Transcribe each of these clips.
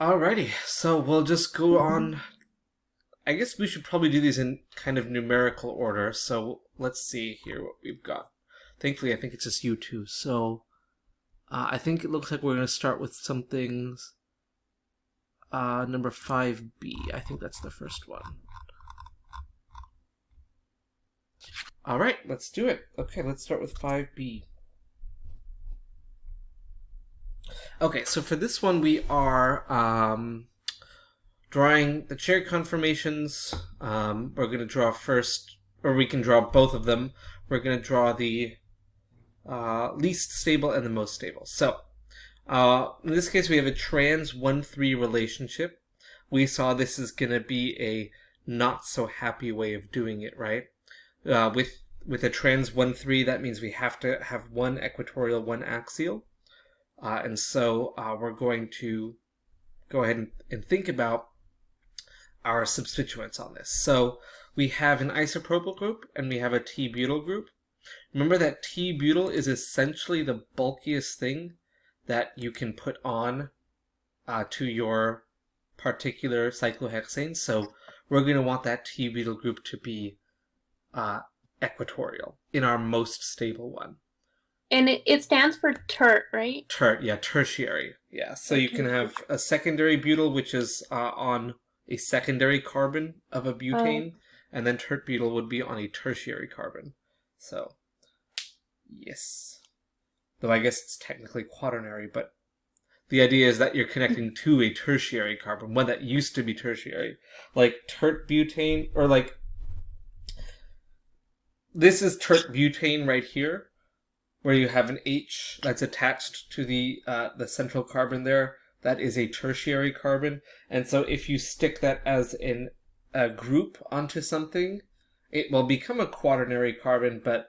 Alrighty, so we'll just go on. I guess we should probably do these in kind of numerical order. So let's see here what we've got. Thankfully, I think it's just you two. So I think it looks like we're going to start with some things. Number 5B. I think that's the first one. Alright, let's do it. Okay, let's start with 5B. Okay, so for this one we are drawing the chair conformations. We're going to draw first, or we can draw both of them. We're going to draw the least stable and the most stable. So, in this case we have a trans 1-3 relationship. We saw this is going to be a not so happy way of doing it, right? With a trans 1-3, that means we have to have one equatorial, one axial. And so we're going to go ahead and think about our substituents on this. So we have an isopropyl group and we have a T-butyl group. Remember that T-butyl is essentially the bulkiest thing that you can put on to your particular cyclohexane. So we're going to want that T-butyl group to be equatorial in our most stable one. And it stands for tert, right? Tert, yeah, tertiary. Yeah, so you can have a secondary butyl, which is on a secondary carbon of a butane, and then tert butyl would be on a tertiary carbon. So, yes. Though I guess it's technically quaternary, but the idea is that you're connecting to a tertiary carbon, one that used to be tertiary. Like tert butane, or like, this is tert butane right here, where you have an H that's attached to the central carbon there. That is a tertiary carbon. And so if you stick that as a group onto something, it will become a quaternary carbon, but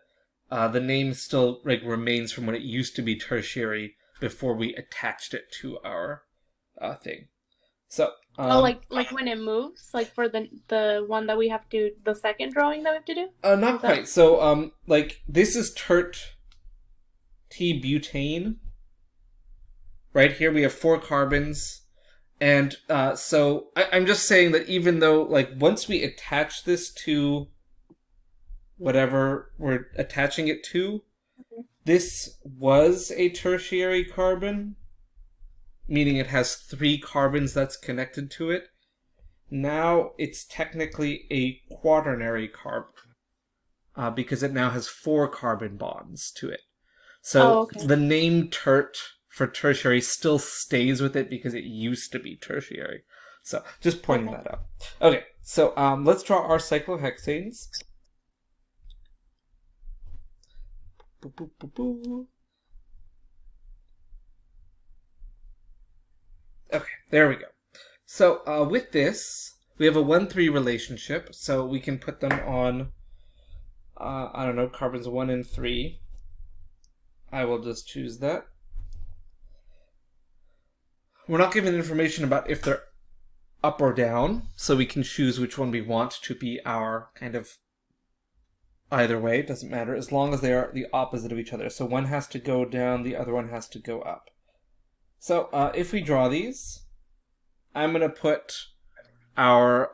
the name still remains from when it used to be tertiary before we attached it to our thing. So like when it moves, like for the one that we have to, the second drawing that we have to do? Not quite. So like this is tert T-butane. Right here we have 4 carbons, and so I'm just saying that even though, like, once we attach this to whatever we're attaching it to, this was a tertiary carbon, meaning it has 3 carbons that's connected to it. Now it's technically a quaternary carbon, because it now has 4 carbon bonds to it. So the name tert for tertiary still stays with it because it used to be tertiary. So just pointing that out. Okay, so let's draw our cyclohexanes. Boop, boop, boop, boop. Okay, there we go. So with this, we have a 1-3 relationship, so we can put them on, I don't know, carbons 1 and 3. I will just choose that. We're not given information about if they're up or down, so we can choose which one we want to be our kind of either way. It doesn't matter, as long as they are the opposite of each other. So one has to go down, the other one has to go up. So if we draw these, I'm going to put our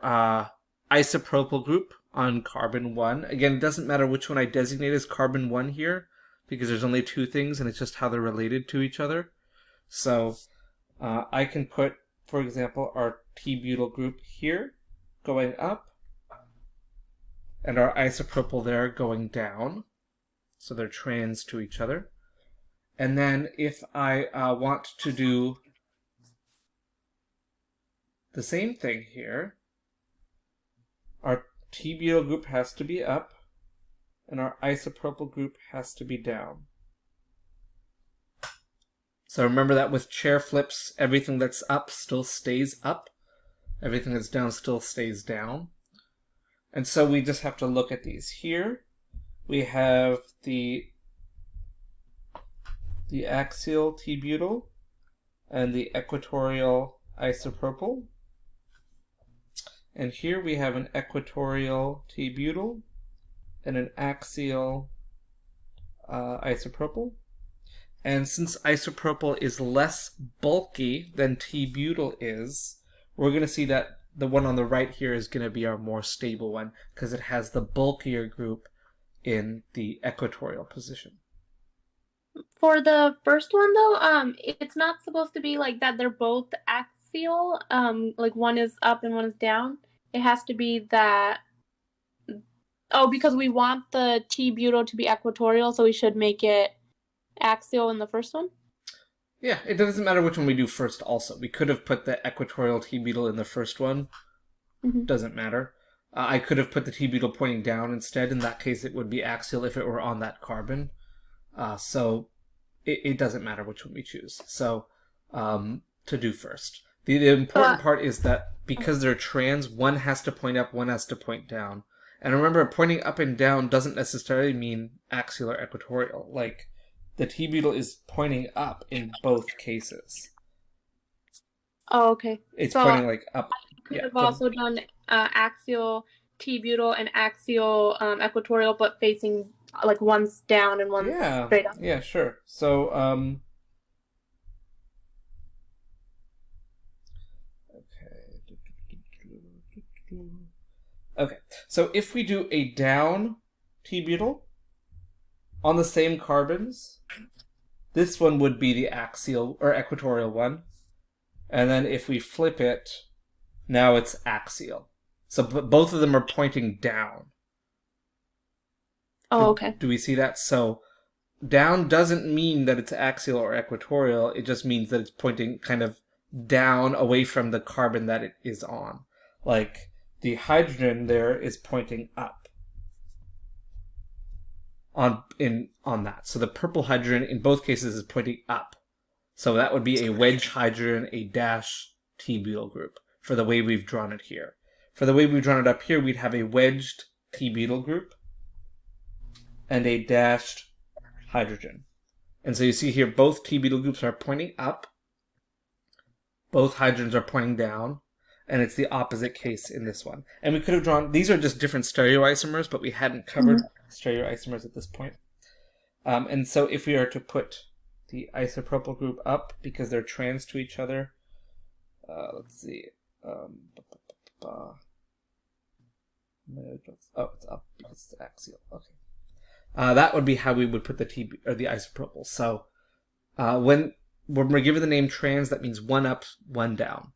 isopropyl group on carbon 1. Again, it doesn't matter which one I designate as carbon 1 here, because there's only 2 things and it's just how they're related to each other. So I can put, for example, our T-butyl group here going up and our isopropyl there going down. So they're trans to each other. And then if I want to do the same thing here, our T-butyl group has to be up and our isopropyl group has to be down. So remember that with chair flips, everything that's up still stays up. Everything that's down still stays down. And so we just have to look at these. Here we have the axial T-butyl and the equatorial isopropyl. And here we have an equatorial T-butyl and an axial isopropyl. And since isopropyl is less bulky than T-butyl is, we're going to see that the one on the right here is going to be our more stable one because it has the bulkier group in the equatorial position. For the first one though, it's not supposed to be like that they're both axial, like one is up and one is down. It has to be that, oh, because we want the T-butyl to be equatorial, so we should make it axial in the first one? Yeah, it doesn't matter which one we do first also. We could have put the equatorial T-butyl in the first one. Mm-hmm. Doesn't matter. I could have put the T-butyl pointing down instead. In that case, it would be axial if it were on that carbon. So it doesn't matter which one we choose. So to do first. The important part is that because they're trans, one has to point up, one has to point down. And remember, pointing up and down doesn't necessarily mean axial or equatorial. Like, the T-butyl is pointing up in both cases. Oh, okay. It's pointing like up. I could have also done axial T-butyl and axial equatorial, but facing like one's down and one's straight up. Yeah, sure. So, okay. So if we do a down T-butyl on the same carbons, this one would be the axial or equatorial one. And then if we flip it, now it's axial. So both of them are pointing down. Oh, okay. Do we see that? So down doesn't mean that it's axial or equatorial. It just means that it's pointing kind of down away from the carbon that it is on. Like the hydrogen there is pointing up on that. So the purple hydrogen in both cases is pointing up. So that would be a wedge hydrogen, a dash T-butyl group for the way we've drawn it here. For the way we've drawn it up here, we'd have a wedged T-butyl group and a dashed hydrogen. And so you see here both T-butyl groups are pointing up, both hydrogens are pointing down, and it's the opposite case in this one. And we could have drawn, these are just different stereoisomers, but we hadn't covered stereoisomers at this point. And so if we are to put the isopropyl group up because they're trans to each other, let's see. Oh, it's up because it's axial. Okay. That would be how we would put the the isopropyl. So when we're given the name trans, that means one up, one down.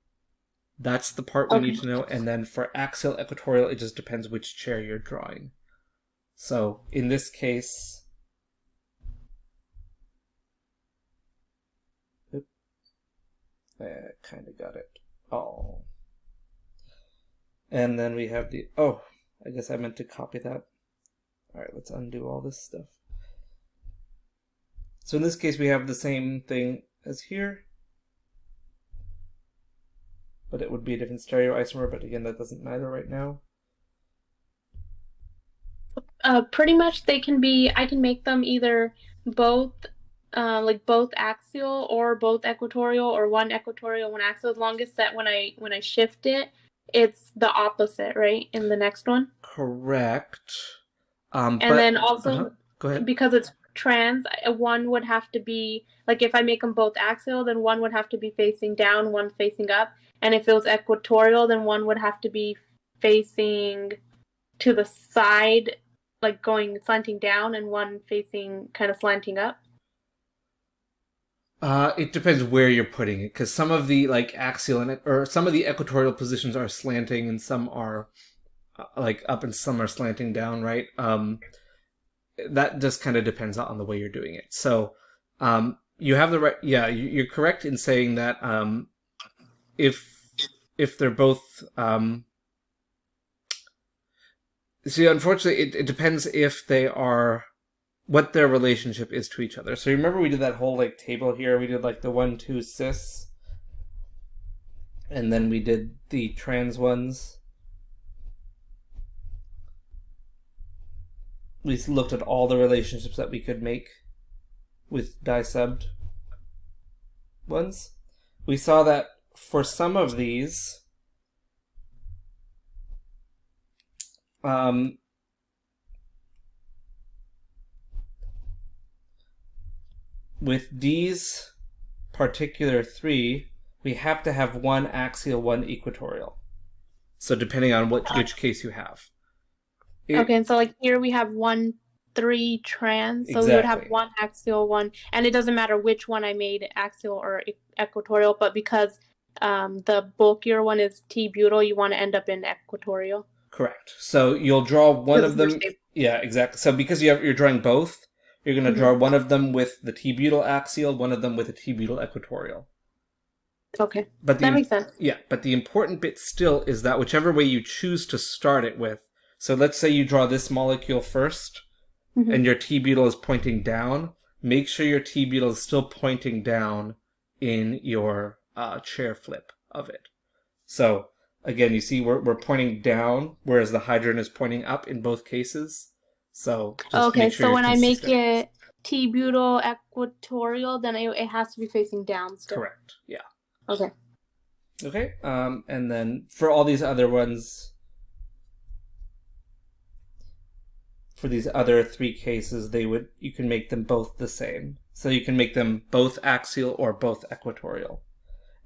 That's the part we need to know. And then for axial, equatorial, it just depends which chair you're drawing. So in this case, I kind of got it. Oh. And then we have the, I guess I meant to copy that. Alright, let's undo all this stuff. So in this case, we have the same thing as here. But it would be a different stereoisomer, but again, that doesn't matter right now. Pretty much they can be, I can make them either both, like both axial or both equatorial or one equatorial, one axial, as long as that when I shift it, it's the opposite, right? In the next one? Correct. And then also, go ahead. Because it's trans, one would have to be, like if I make them both axial, then one would have to be facing down, one facing up. And if it was equatorial, then one would have to be facing to the side, like going slanting down, and one facing kind of slanting up. It depends where you're putting it, because some of the like axial or some of the equatorial positions are slanting, and some are like up, and some are slanting down, right? That just kind of depends on the way you're doing it. So, you have the right. Yeah, you're correct in saying that. If they're both see, unfortunately, it depends if they are what their relationship is to each other. So remember we did that whole like table here. We did like the 1, 2 cis, and then we did the trans ones. We looked at all the relationships that we could make with disubbed ones. We saw that for some of these, with these particular three, we have to have one axial, one equatorial. So depending on which case you have. Okay, and so like here we have 1, 3 trans, so Exactly. we would have one axial, one, and it doesn't matter which one I made, axial or equatorial, but because the bulkier one is T-butyl, you want to end up in equatorial. Correct. So you'll draw one of them. Stable. Yeah, exactly. So because you're drawing both, you're going to draw one of them with the T-butyl axial, one of them with a T-butyl equatorial. Okay, but that makes sense. Yeah, but the important bit still is that whichever way you choose to start it with. So let's say you draw this molecule first, and your T-butyl is pointing down. Make sure your T-butyl is still pointing down in your chair flip of it. So again, you see we're pointing down, whereas the hydrogen is pointing up in both cases. So just okay, make sure so when consistent. I make it T-butyl equatorial, then it has to be facing down still. Correct. Yeah. Okay. Okay. And then for all these other ones, for these other three cases, you can make them both the same. So you can make them both axial or both equatorial.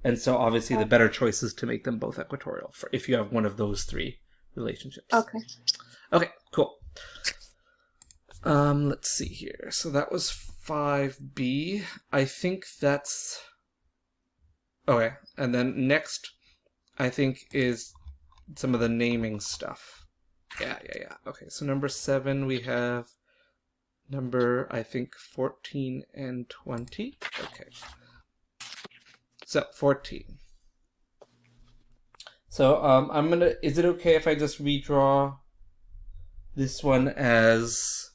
And so obviously the better choice is to make them both equatorial if you have one of those three relationships. Okay. Okay, cool. Let's see here. So that was 5B. I think that's... Okay, and then next, I think, is some of the naming stuff. Yeah. Okay, so number 7, we have number, I think, 14 and 20. Okay. So, 14. So, is it okay if I just redraw this one as,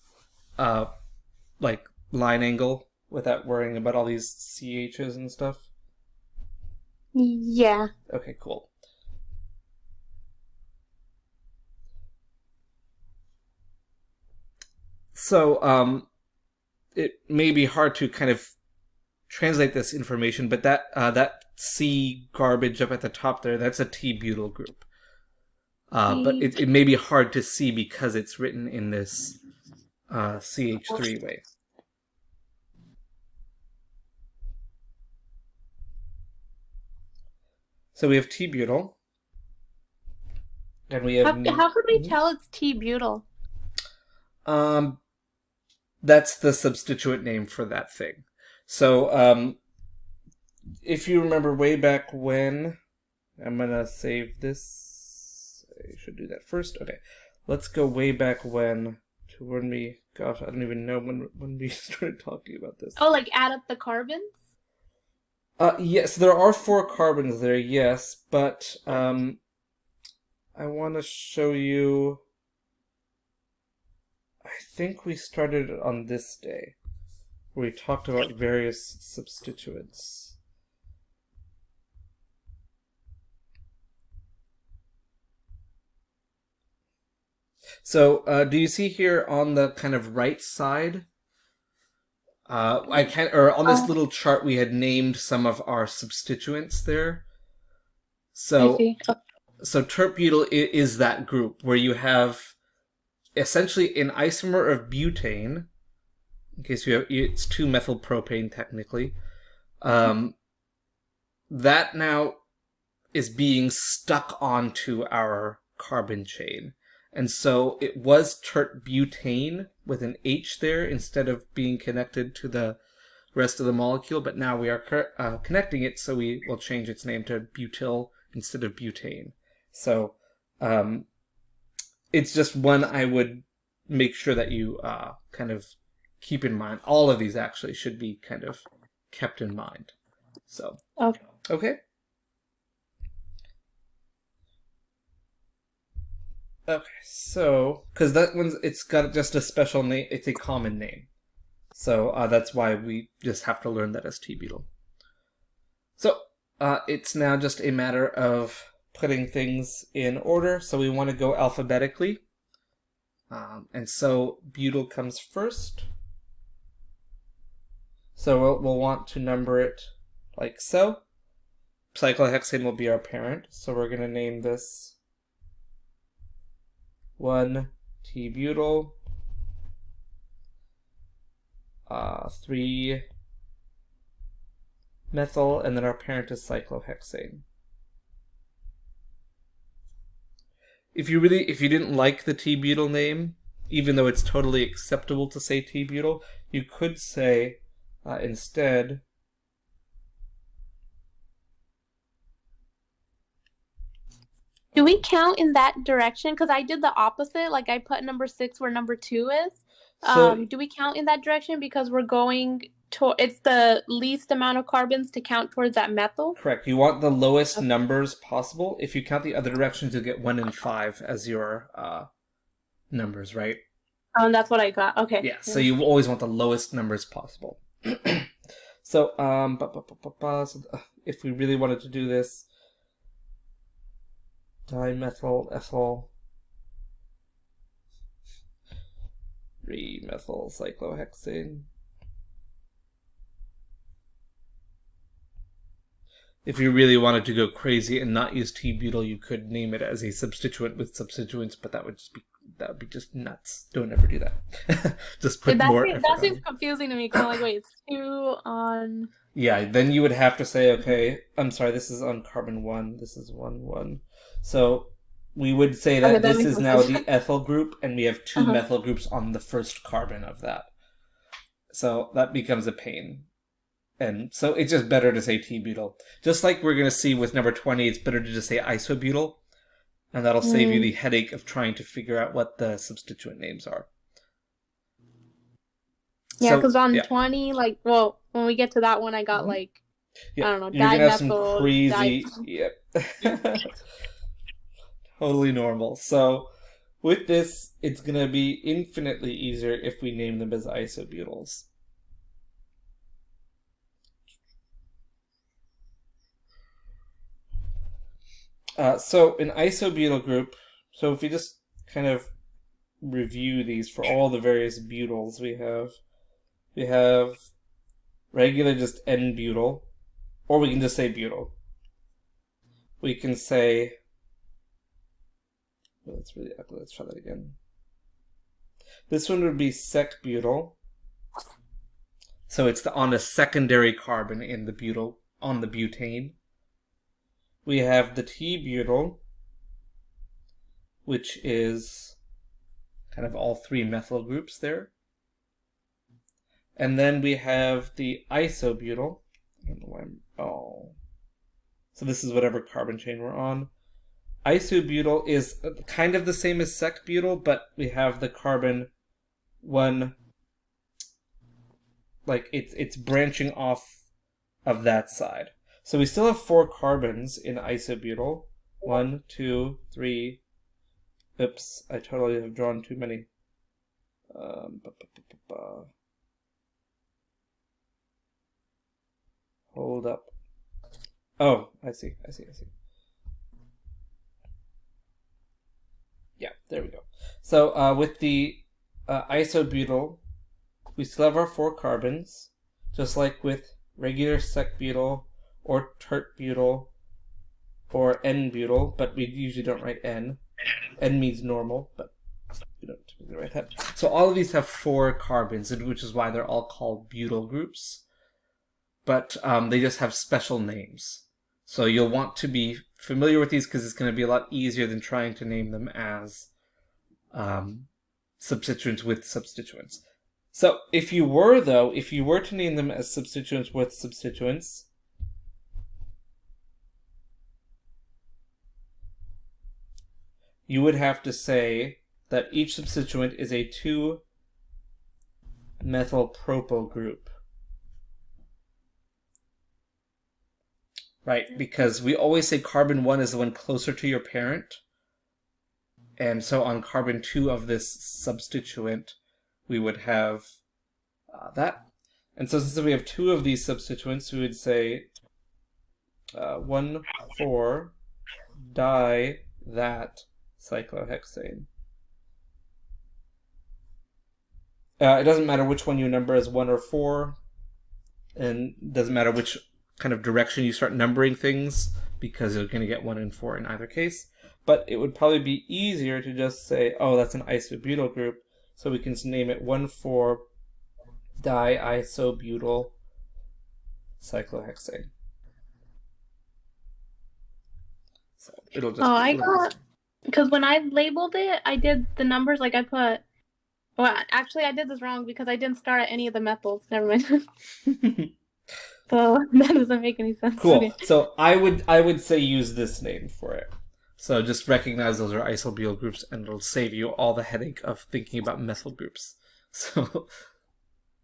like, line angle without worrying about all these CHs and stuff? Yeah. Okay, cool. So, it may be hard to kind of translate this information, but that C garbage up at the top there, that's a T-butyl group. But it may be hard to see because it's written in this CH3 way. So we have T-butyl. And we have... How could we tell it's T-butyl? That's the substituent name for that thing. So, if you remember way back when... I'm going to save this. I should do that first. Okay. Let's go way back when we... Gosh, I don't even know when we started talking about this. Oh, like add up the carbons? Yes, there are 4 carbons there, yes, but I want to show you... I think we started on this day, where we talked about various substituents. So, do you see here on the kind of right side? On this little chart, we had named some of our substituents there. So, I see. So tert-butyl is that group where you have essentially an isomer of butane. In case it's 2-methylpropane technically. That now is being stuck onto our carbon chain. And so it was tert-butane with an H there instead of being connected to the rest of the molecule, but now we are connecting it, so we will change its name to butyl instead of butane. So it's just one I would make sure that you kind of keep in mind. All of these actually should be kind of kept in mind. So, okay. Okay, so, because that one's, it's got just a special name, it's a common name. So that's why we just have to learn that as T-butyl. So it's now just a matter of putting things in order. So we want to go alphabetically. And so butyl comes first. So we'll want to number it like so. Cyclohexane will be our parent. So we're going to name this 1 T-butyl, 3 methyl, and then our parent is cyclohexane. If you didn't like the T-butyl name, even though it's totally acceptable to say T-butyl, you could say instead Do we count in that direction? Because I did the opposite. Like I put number 6 where number 2 is. So, Do we count in that direction because we're going to? It's the least amount of carbons to count towards that methyl. correct. You want the lowest numbers possible. If you count the other directions, you'll get 1 and 5 as your numbers, right? That's what I got. Okay. Yeah. So you always want the lowest numbers possible. So if we really wanted to do this, dimethyl ethyl 3-methyl cyclohexane. If you really wanted to go crazy and not use T-butyl, you could name it as a substituent with substituents, but that would be just nuts. Don't ever do that. Just put more effort That seems confusing to me because I'm like, wait, it's 2 on. Yeah, then you would have to say, okay, I'm sorry, this is on carbon 1, this is 1,1. So we would say that this is now the ethyl group, and we have 2 methyl groups on the first carbon of that. So that becomes a pain. And so it's just better to say T-butyl. Just like we're going to see with number 20, it's better to just say isobutyl, and that'll save you the headache of trying to figure out what the substituent names are. Yeah, because on 20, like, well, when we get to that one, I got like, I don't know, you're gonna have some dimethyl, crazy, yep. Totally normal. So with this, it's gonna be infinitely easier if we name them as isobutyls. So an isobutyl group, so if we just kind of review these for all the various butyls we have regular just N-butyl, or we can just say butyl. We can say, let's try that again. This one would be sec-butyl. So it's on a secondary carbon in the butyl, on the butane. We have the T-butyl, which is kind of all 3 methyl groups there. And then we have the isobutyl. I don't know why so this is whatever carbon chain we're on. Isobutyl is kind of the same as sec-butyl, but we have the carbon 1, like it's branching off of that side. So we still have 4 carbons in isobutyl. 1, 2, 3. Oops, I totally have drawn too many. Hold up. Oh, I see. Yeah, there we go. So with the isobutyl, we still have our 4 carbons, just like with regular sec-butyl or tert-butyl or N-butyl, but we usually don't write N. N means normal, but we don't typically write that. So all of these have 4 carbons, which is why they're all called butyl groups. But they just have special names. So you'll want to be familiar with these because it's going to be a lot easier than trying to name them as substituents with substituents. So if you were to name them as substituents with substituents, you would have to say that each substituent is a 2-methyl propyl group. Right, because we always say carbon 1 is the one closer to your parent. And so on carbon 2 of this substituent, we would have that. And so since we have 2 of these substituents, we would say 1,4-di that cyclohexane. It doesn't matter which one you number as 1 or 4, and it doesn't matter which kind of direction you start numbering things, because you're going to get 1 and 4 in either case. But it would probably be easier to just say, oh, that's an isobutyl group, so we can name it 1,4-di-isobutyl cyclohexane. So it'll just. Oh, I got, because when I labeled it, I did the numbers like I put. Well, actually, I did this wrong because I didn't start at any of the methyls. Never mind. So that doesn't make any sense. Cool. Okay. So I would say use this name for it. So just recognize those are isobutyl groups, and it'll save you all the headache of thinking about methyl groups. So,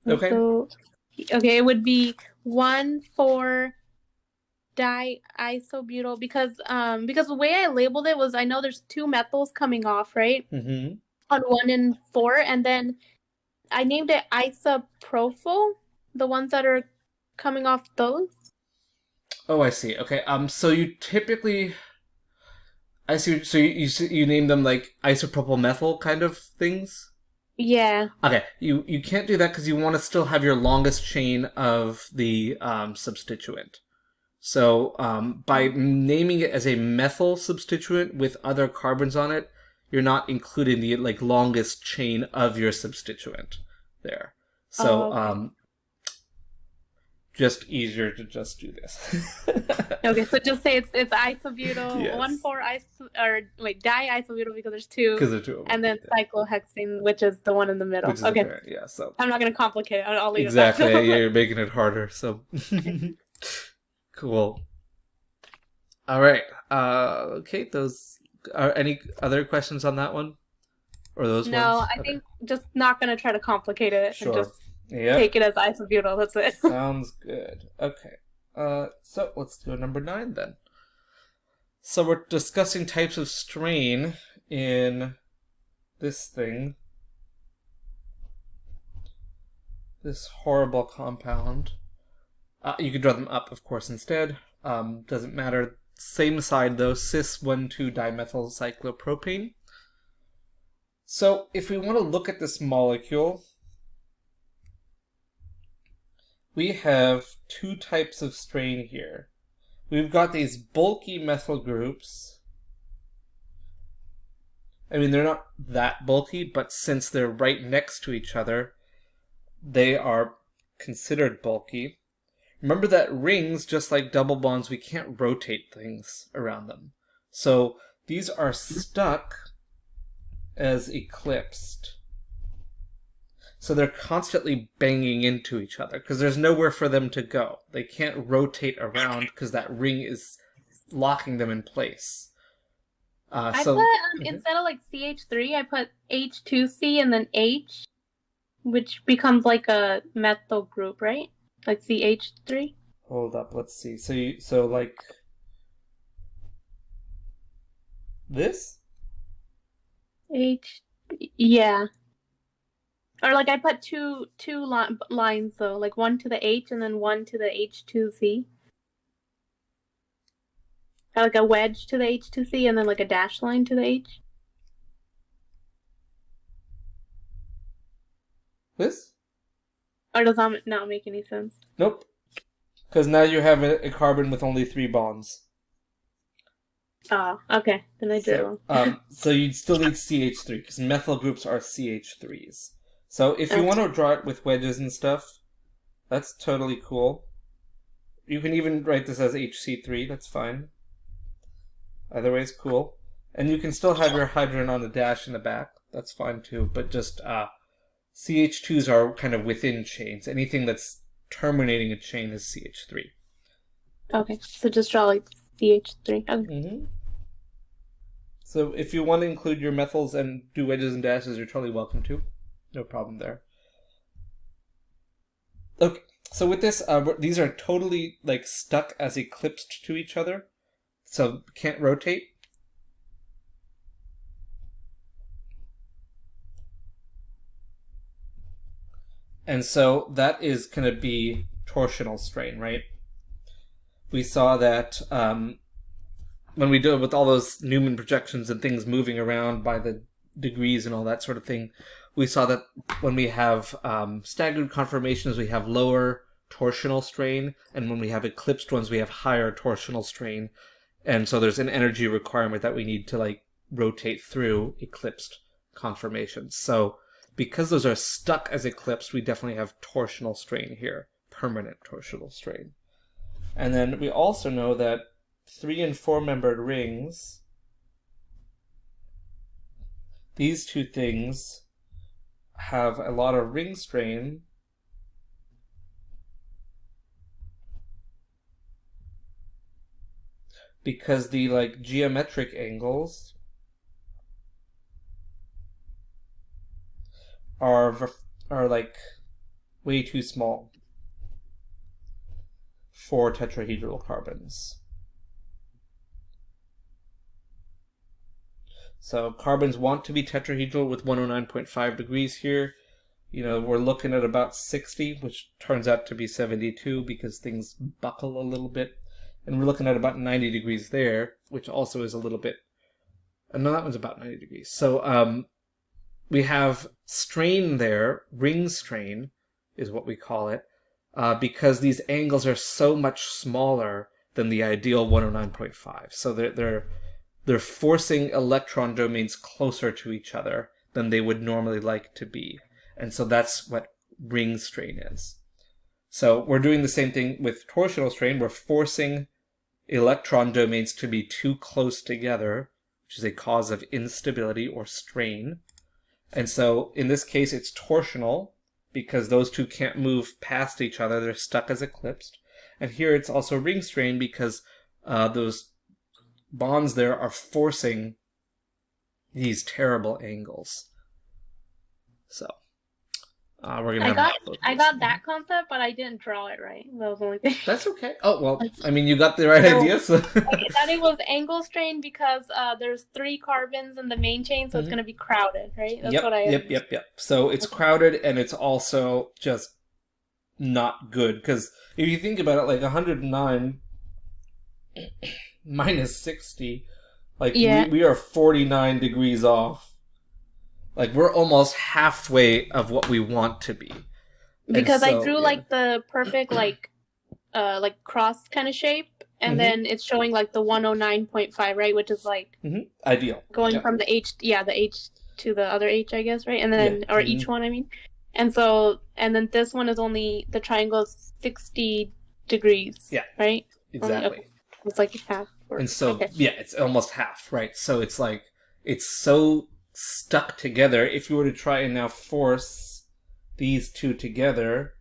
okay. So, okay, it would be 1,4-diisobutyl because the way I labeled it was I know there's 2 methyls coming off, right? Mm-hmm. On 1 and 4, and then I named it isopropyl, the ones that are coming off those. Oh, I see. Okay. So you typically, I see. So you name them like isopropyl methyl kind of things. Yeah. Okay. You can't do that because you want to still have your longest chain of the substituent. So by naming it as a methyl substituent with other carbons on it, you're not including the like longest chain of your substituent there. So okay. Just easier to just do this. Okay, so just say it's isobutyl, Yes. 1,4-diisobutyl because there's 2. Because there are 2 of them. And then cyclohexane, which is the one in the middle. Which is okay. apparent, yeah. So I'm not going to complicate it. I'll leave exactly. it at that. Yeah, you're making it harder. So cool. All right. Okay. Those are any other questions on that one, or those ones? No, I think just not going to try to complicate it and just take it as isobutyl. That's it. Sounds good. Okay. So let's do a number 9 then. So we're discussing types of strain in this thing. This horrible compound. You could draw them up, of course, instead. Doesn't matter. Same side, though. Cis-1,2-dimethylcyclopropane. So, if we want to look at this molecule, we have 2 types of strain here. We've got these bulky methyl groups. I mean, they're not that bulky, but since they're right next to each other, they are considered bulky. Remember that rings, just like double bonds, we can't rotate things around them. So these are stuck as eclipsed. So they're constantly banging into each other because there's nowhere for them to go. They can't rotate around because that ring is locking them in place. I put, instead of like CH3, I put H2C and then H, which becomes like a methyl group, right? Like CH3? Hold up, let's see. So like this? Yeah. Or like I put two lines though, like one to the H and then one to the H2C. Like a wedge to the H2C and then like a dash line to the H. This? Or does that not make any sense? Nope. Because now you have a carbon with only 3 bonds. Oh, okay. Then I did it wrong. So you'd still need CH3, because methyl groups are CH3s. So if you want to draw it with wedges and stuff, that's totally cool. You can even write this as HC3, that's fine. Either way is cool. And you can still have your hydrogen on the dash in the back, that's fine too, but just CH2s are kind of within chains. Anything that's terminating a chain is CH3. Okay, so just draw like CH3. Okay. Mm-hmm. So if you want to include your methyls and do wedges and dashes, you're totally welcome to. No problem there. Okay, so with this, these are totally like stuck as eclipsed to each other, so can't rotate. And so that is going to be torsional strain, right? We saw that when we do it with all those Newman projections and things moving around by the degrees and all that sort of thing, we saw that when we have staggered conformations, we have lower torsional strain, and when we have eclipsed ones, we have higher torsional strain. And so there's an energy requirement that we need to like rotate through eclipsed conformations. So because those are stuck as eclipsed, we definitely have torsional strain here, permanent torsional strain. And then we also know that 3 and 4 membered rings, these two things have a lot of ring strain because the like geometric angles are like way too small for tetrahedral carbons. So carbons want to be tetrahedral with 109.5 degrees here. We're looking at about 60, which turns out to be 72 because things buckle a little bit. And we're looking at about 90 degrees there, which also is a little bit... No, that one's about 90 degrees. So we have strain there, ring strain is what we call it, because these angles are so much smaller than the ideal 109.5. So they're forcing electron domains closer to each other than they would normally like to be. And so that's what ring strain is. So we're doing the same thing with torsional strain. We're forcing electron domains to be too close together, which is a cause of instability or strain. And so in this case, it's torsional because those two can't move past each other. They're stuck as eclipsed. And here it's also ring strain because those bonds there are forcing these terrible angles. So we're gonna I got that concept, but I didn't draw it right. That was the only thing. That's okay. Oh well, I mean, you got the right idea. So. I thought it was angle strain because there's 3 carbons in the main chain, so it's gonna be crowded, right? That's what I. Yep. So it's crowded, and it's also just not good because if you think about it, like 109 minus 60, like we are 49 degrees off. Like we're almost halfway of what we want to be. Because I drew like the perfect like cross kind of shape, and then it's showing like the 109.5, right, which is like ideal. Going from the H to the other H, I guess, right? And then or each one, I mean. And then this one is only the triangle is 60 degrees. Yeah. Right? Exactly. It's like half. And so it's almost half, right? So it's like it's so stuck together. If you were to try and now force these two together,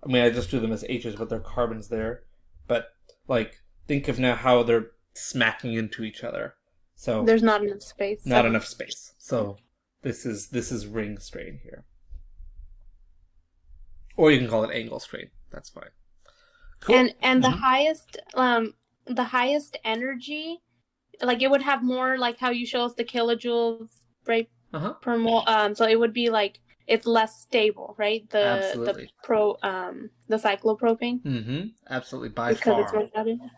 I mean, I just drew them as H's, but they're carbons there. But like, think of now how they're smacking into each other. So there's not enough space. Not enough space. So this is ring strain here, or you can call it angle strain. That's fine. Cool. And the highest energy, like it would have more like how you show us the kilojoules, right, per mole. So it would be like it's less stable, right? Absolutely. The cyclopropane. Absolutely, by far.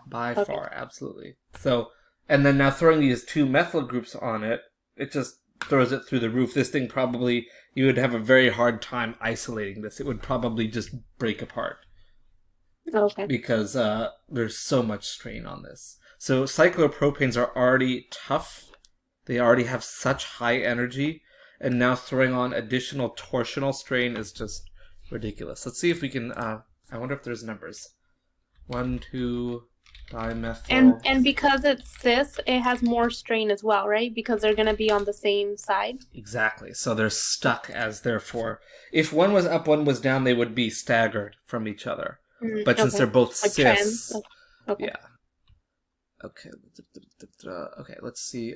By far, absolutely. So, and then now throwing these 2 methyl groups on it, it just throws it through the roof. This thing probably, you would have a very hard time isolating this. It would probably just break apart. Okay. Because there's so much strain on this. So cyclopropanes are already tough. They already have such high energy. And now throwing on additional torsional strain is just ridiculous. Let's see if we can... I wonder if there's numbers. 1, 2, dimethyl... And because it's cis, it has more strain as well, right? Because they're going to be on the same side. Exactly. So they're stuck as therefore... If one was up, one was down, they would be staggered from each other. But since they're both like cis... Okay. Yeah. Okay. Okay, let's see.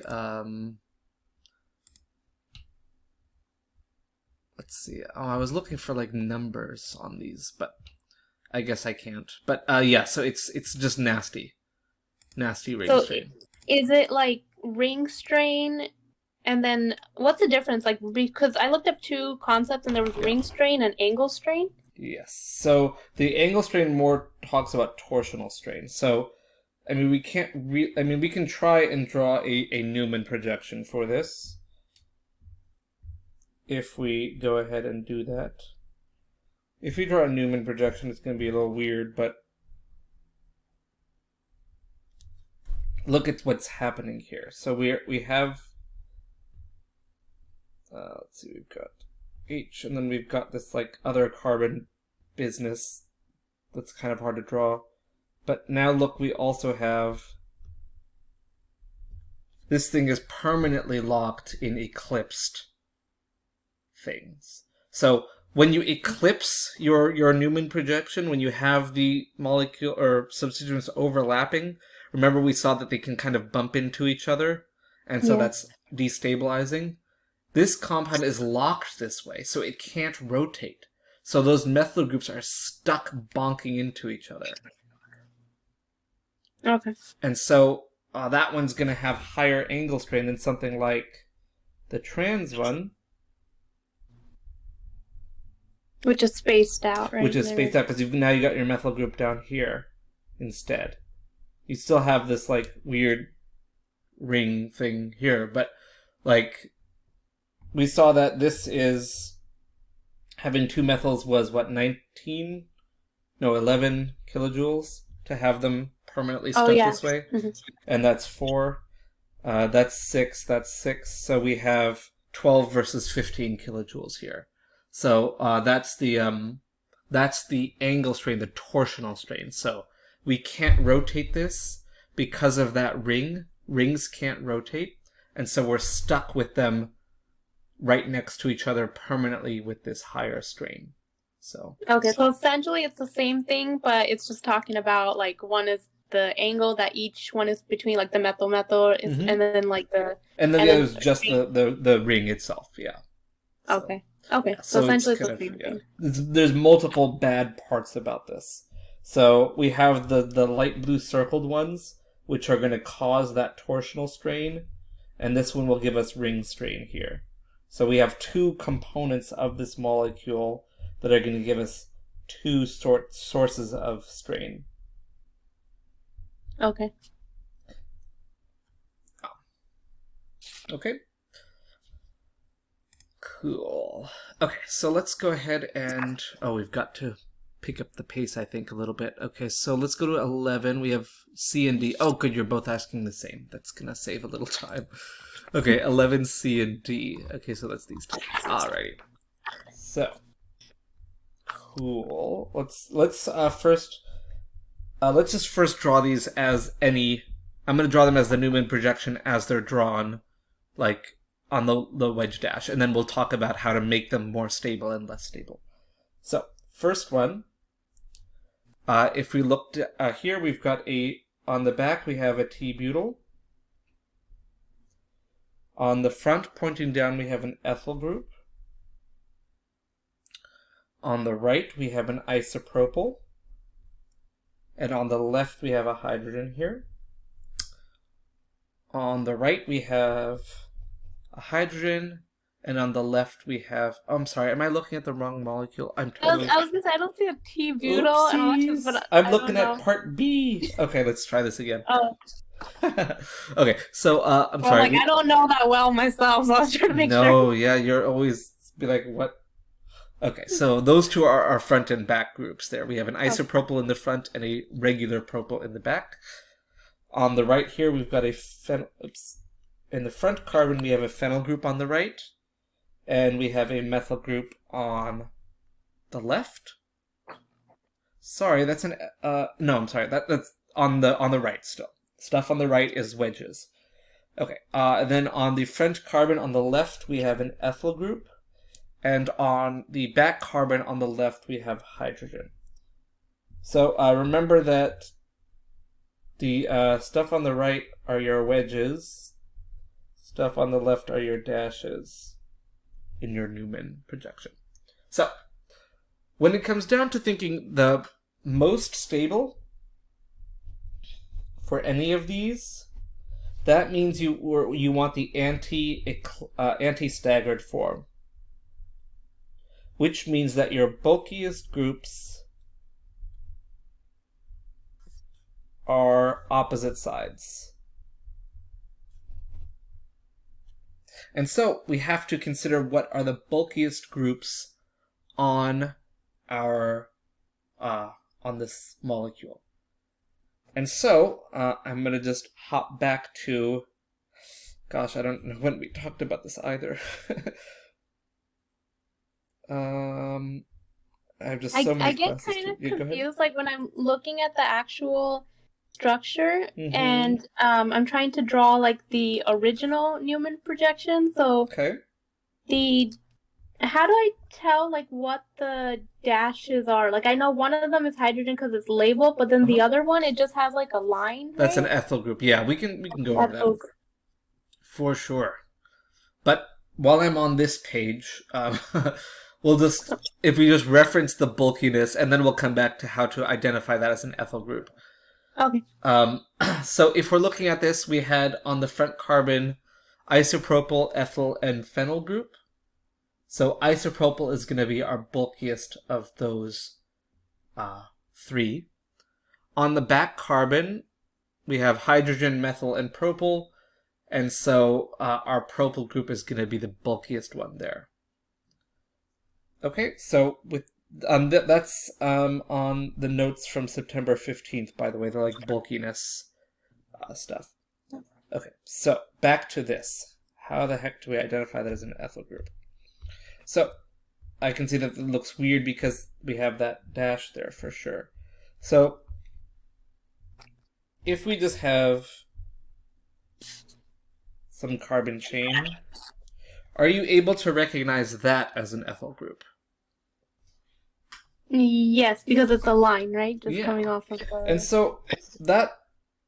Let's see. Oh, I was looking for like numbers on these, but I guess I can't. But yeah, so it's just nasty. Nasty ring strain. Is it like ring strain and then what's the difference? Like, because I looked up 2 concepts and there was ring strain and angle strain. Yes. So the angle strain more talks about torsional strain. So I mean, we can try and draw a Newman projection for this. If we go ahead and do that. If we draw a Newman projection, it's going to be a little weird, but look at what's happening here. So we have, let's see, we've got H, and then we've got this like other carbon business that's kind of hard to draw. But now look, we also have... This thing is permanently locked in eclipsed things. So when you eclipse your Newman projection, when you have the molecule or substituents overlapping, remember we saw that they can kind of bump into each other, and so that's destabilizing. This compound is locked this way, so it can't rotate. So those methyl groups are stuck bonking into each other. Okay. And so that one's going to have higher angle strain than something like the trans one. Which is spaced out, right? Which is spaced out, because now you got your methyl group down here instead. You still have this, like, weird ring thing here, but, like, we saw that this is... Having two methyls was, what, 11 kilojoules to have them permanently stuck this way? Mm-hmm. And that's 4. That's 6, so we have 12 versus 15 kilojoules here. So that's the angle strain, the torsional strain. So we can't rotate this because of that ring. Rings can't rotate, and so we're stuck with them right next to each other permanently with this higher strain. So okay, so essentially it's the same thing, but it's just talking about, like, one is the angle that each one is between, like, the methyl is, and then like the the other is just the ring itself. Yeah. So. Okay. Okay, so essentially it's the same thing. There's multiple bad parts about this. So we have the light blue circled ones, which are going to cause that torsional strain, and this one will give us ring strain here. So we have two components of this molecule that are going to give us two sources of strain. Okay. Okay. Cool. Okay, so let's go ahead and... Oh, we've got to pick up the pace, I think, a little bit. Okay, so let's go to 11. We have C and D. Oh, good, you're both asking the same. That's going to save a little time. Okay, 11, C, and D. Okay, so that's these two. Alrighty. So, cool. Let's just first draw these as any... I'm going to draw them as the Newman projection as they're drawn, like, on the wedge dash, and then we'll talk about how to make them more stable and less stable. So, first one, if we looked here, we've got on the back we have a T-butyl. On the front, pointing down, we have an ethyl group. On the right, we have an isopropyl. And on the left, we have a hydrogen here. On the right, we have a hydrogen, and on the left we have... Oh, I'm sorry, am I looking at the wrong molecule? I was going to say, I don't see a T-butyl. I'm looking at part B. Okay, let's try this again. Oh. Okay, so, I'm sorry. Like, I don't know that well myself, so I was trying to make sure. No, yeah, you're always be like, what? Okay, so those two are our front and back groups there. We have an isopropyl in the front and a regular propyl in the back. On the right here, we've got a in the front carbon, we have a phenyl group on the right, and we have a methyl group on the left. Sorry, that's an no, I'm sorry. That's on the right still. Stuff on the right is wedges. Okay. And then on the front carbon on the left, we have an ethyl group, and on the back carbon on the left, we have hydrogen. So remember that the stuff on the right are your wedges. Stuff on the left are your dashes in your Newman projection. So, when it comes down to thinking the most stable for any of these, that means you want the anti-staggered form, which means that your bulkiest groups are opposite sides. And so we have to consider what are the bulkiest groups on our on this molecule. And so I'm going to just hop back to... Gosh, I don't know when we talked about this either. I have just so many I get classes kind to... of Yeah, go ahead. confused, like when I'm looking at the actual structure, Mhm. and I'm trying to draw like the original Newman projection. So Okay. how do I tell like what the dashes are? Like I know one of them is hydrogen because it's labeled, but then the other one it just has like a line. That's right? an ethyl group. Yeah, we can go over that for sure. But while I'm on this page, we'll just, if we just reference the bulkiness, and then we'll come back to how to identify that as an ethyl group. Okay. So if we're looking at this, we had on the front carbon isopropyl, ethyl, and phenyl group. So isopropyl is going to be our bulkiest of those three. On the back carbon, we have hydrogen, methyl, and propyl. And so our propyl group is going to be the bulkiest one there. Okay, so with that's on the notes from September 15th, by the way. They're like bulkiness stuff. Okay, so back to this. How the heck do we identify that as an ethyl group? So I can see that it looks weird because we have that dash there for sure. So if we just have some carbon chain, are you able to recognize that as an ethyl group? Yes, because it's a line, right? Just Yeah. coming off of the... And so that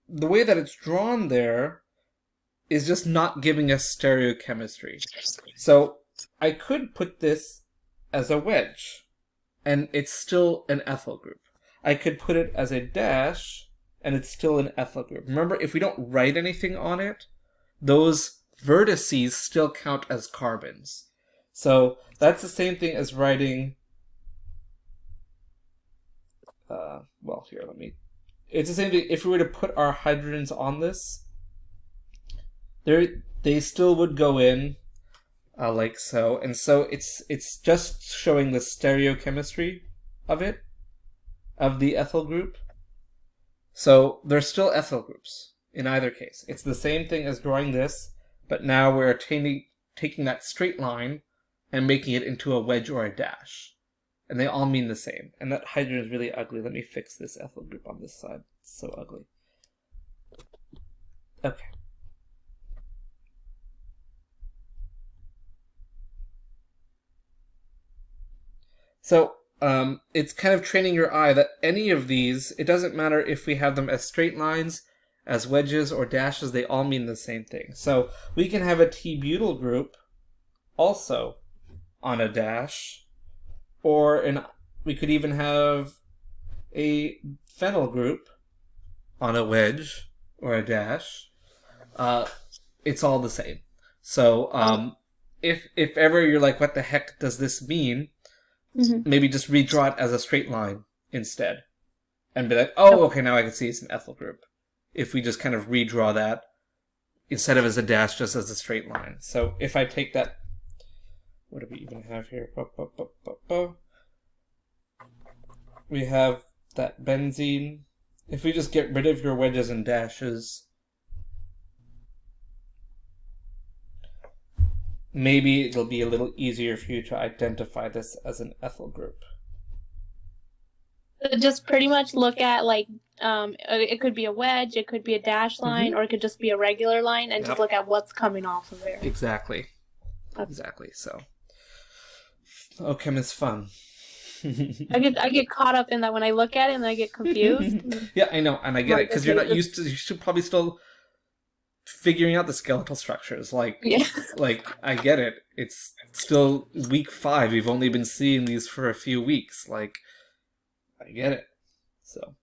the way that it's drawn there is just not giving us stereochemistry. So I could put this as a wedge, and it's still an ethyl group. I could put it as a dash, and it's still an ethyl group. Remember, if we don't write anything on it, those vertices still count as carbons. So that's the same thing as writing... well, here, it's the same thing. If we were to put our hydrogens on this, they still would go in like so. And so it's just showing the stereochemistry of it, of the ethyl group. So they're still ethyl groups in either case. It's the same thing as drawing this, but now we're taking that straight line and making it into a wedge or a dash. And they all mean the same. And that hydrogen is really ugly. Let me fix this ethyl group on this side. It's so ugly. Okay. So it's kind of training your eye that any of these, it doesn't matter if we have them as straight lines, as wedges, or dashes, they all mean the same thing. So we can have a T-butyl group also on a dash, or we could even have a phenyl group on a wedge or a dash. It's all the same. So if ever you're like, what the heck does this mean? Maybe just redraw it as a straight line instead. And be like, oh, okay, now I can see it's an ethyl group. If we just kind of redraw that, instead of as a dash, just as a straight line. So if I take that... What do we even have here? We have that benzene. If we just get rid of your wedges and dashes, maybe it'll be a little easier for you to identify this as an ethyl group. So just pretty much look at like it could be a wedge, it could be a dash line, or it could just be a regular line, and just look at what's coming off of there. Exactly. Exactly. So, chem is fun. I get caught up in that when I look at it and I get confused. Yeah, I know, and I get it because you're not used to. You should probably still figuring out the skeletal structures. Like I get it. It's still week 5. We've only been seeing these for a few weeks. Like, I get it. So,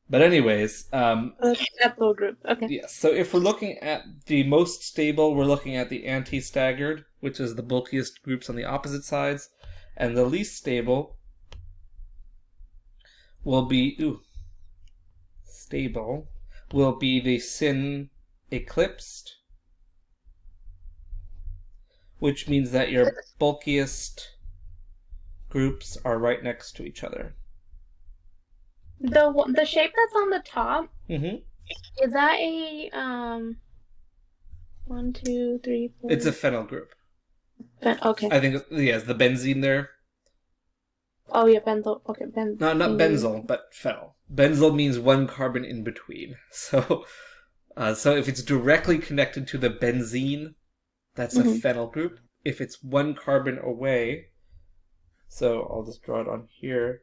but anyways, ethyl group. Okay. Yes. So if we're looking at the most stable, we're looking at the anti-staggered, which is the bulkiest groups on the opposite sides, and the least stable will be the syn eclipsed, which means that your bulkiest groups are right next to each other. The shape that's on the top, Mm-hmm. is that a 1, 2, 3, 4? It's a phenyl group. Okay. I think, yes, the benzene there. Oh yeah, benzyl. Okay, No, not benzyl, but phenyl. Benzyl means one carbon in between. So, so if it's directly connected to the benzene, that's a phenyl group. If it's one carbon away, so I'll just draw it on here.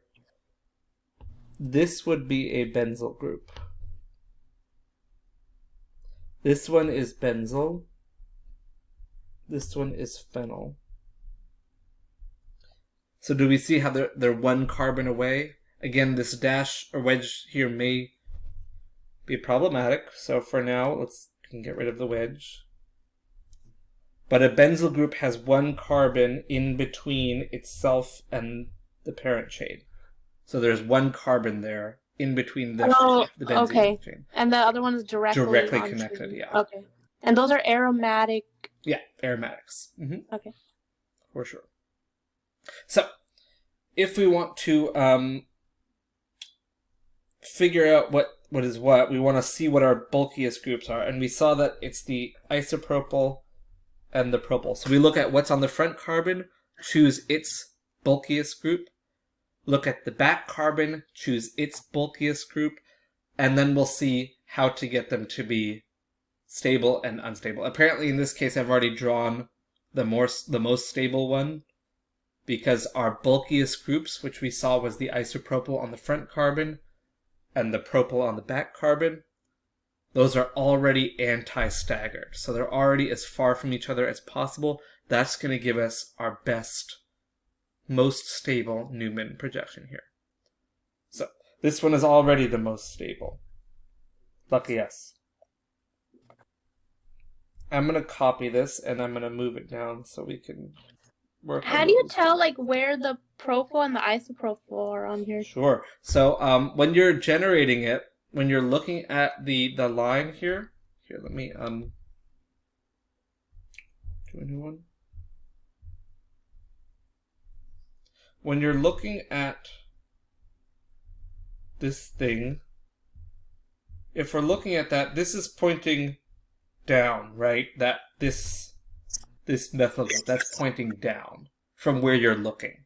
This would be a benzyl group. This one is benzyl. This one is phenyl. So do we see how they're one carbon away? Again, this dash or wedge here may be problematic. So for now, we can get rid of the wedge. But a benzyl group has one carbon in between itself and the parent chain. So there's one carbon there in between the benzene chain. And the other one is directly connected, yeah. Okay. And those are aromatic. Yeah, aromatics. Okay. For sure. So, if we want to figure out what is what, we want to see what our bulkiest groups are. And we saw that it's the isopropyl and the propyl. So we look at what's on the front carbon, choose its bulkiest group. Look at the back carbon, choose its bulkiest group. And then we'll see how to get them to be stable and unstable. Apparently, in this case, I've already drawn the most stable one, because our bulkiest groups, which we saw was the isopropyl on the front carbon and the propyl on the back carbon, those are already anti-staggered. So they're already as far from each other as possible. That's going to give us our best, most stable Newman projection here. So this one is already the most stable. Lucky us. I'm going to copy this and I'm going to move it down so we can work. How do you tell where the propyl and the isopropyl are on here? Sure. So when you're generating it, when you're looking at the line here, let me do a new one. When you're looking at this thing, if we're looking at that, this is pointing down, right? That this methyl group, that's pointing down from where you're looking,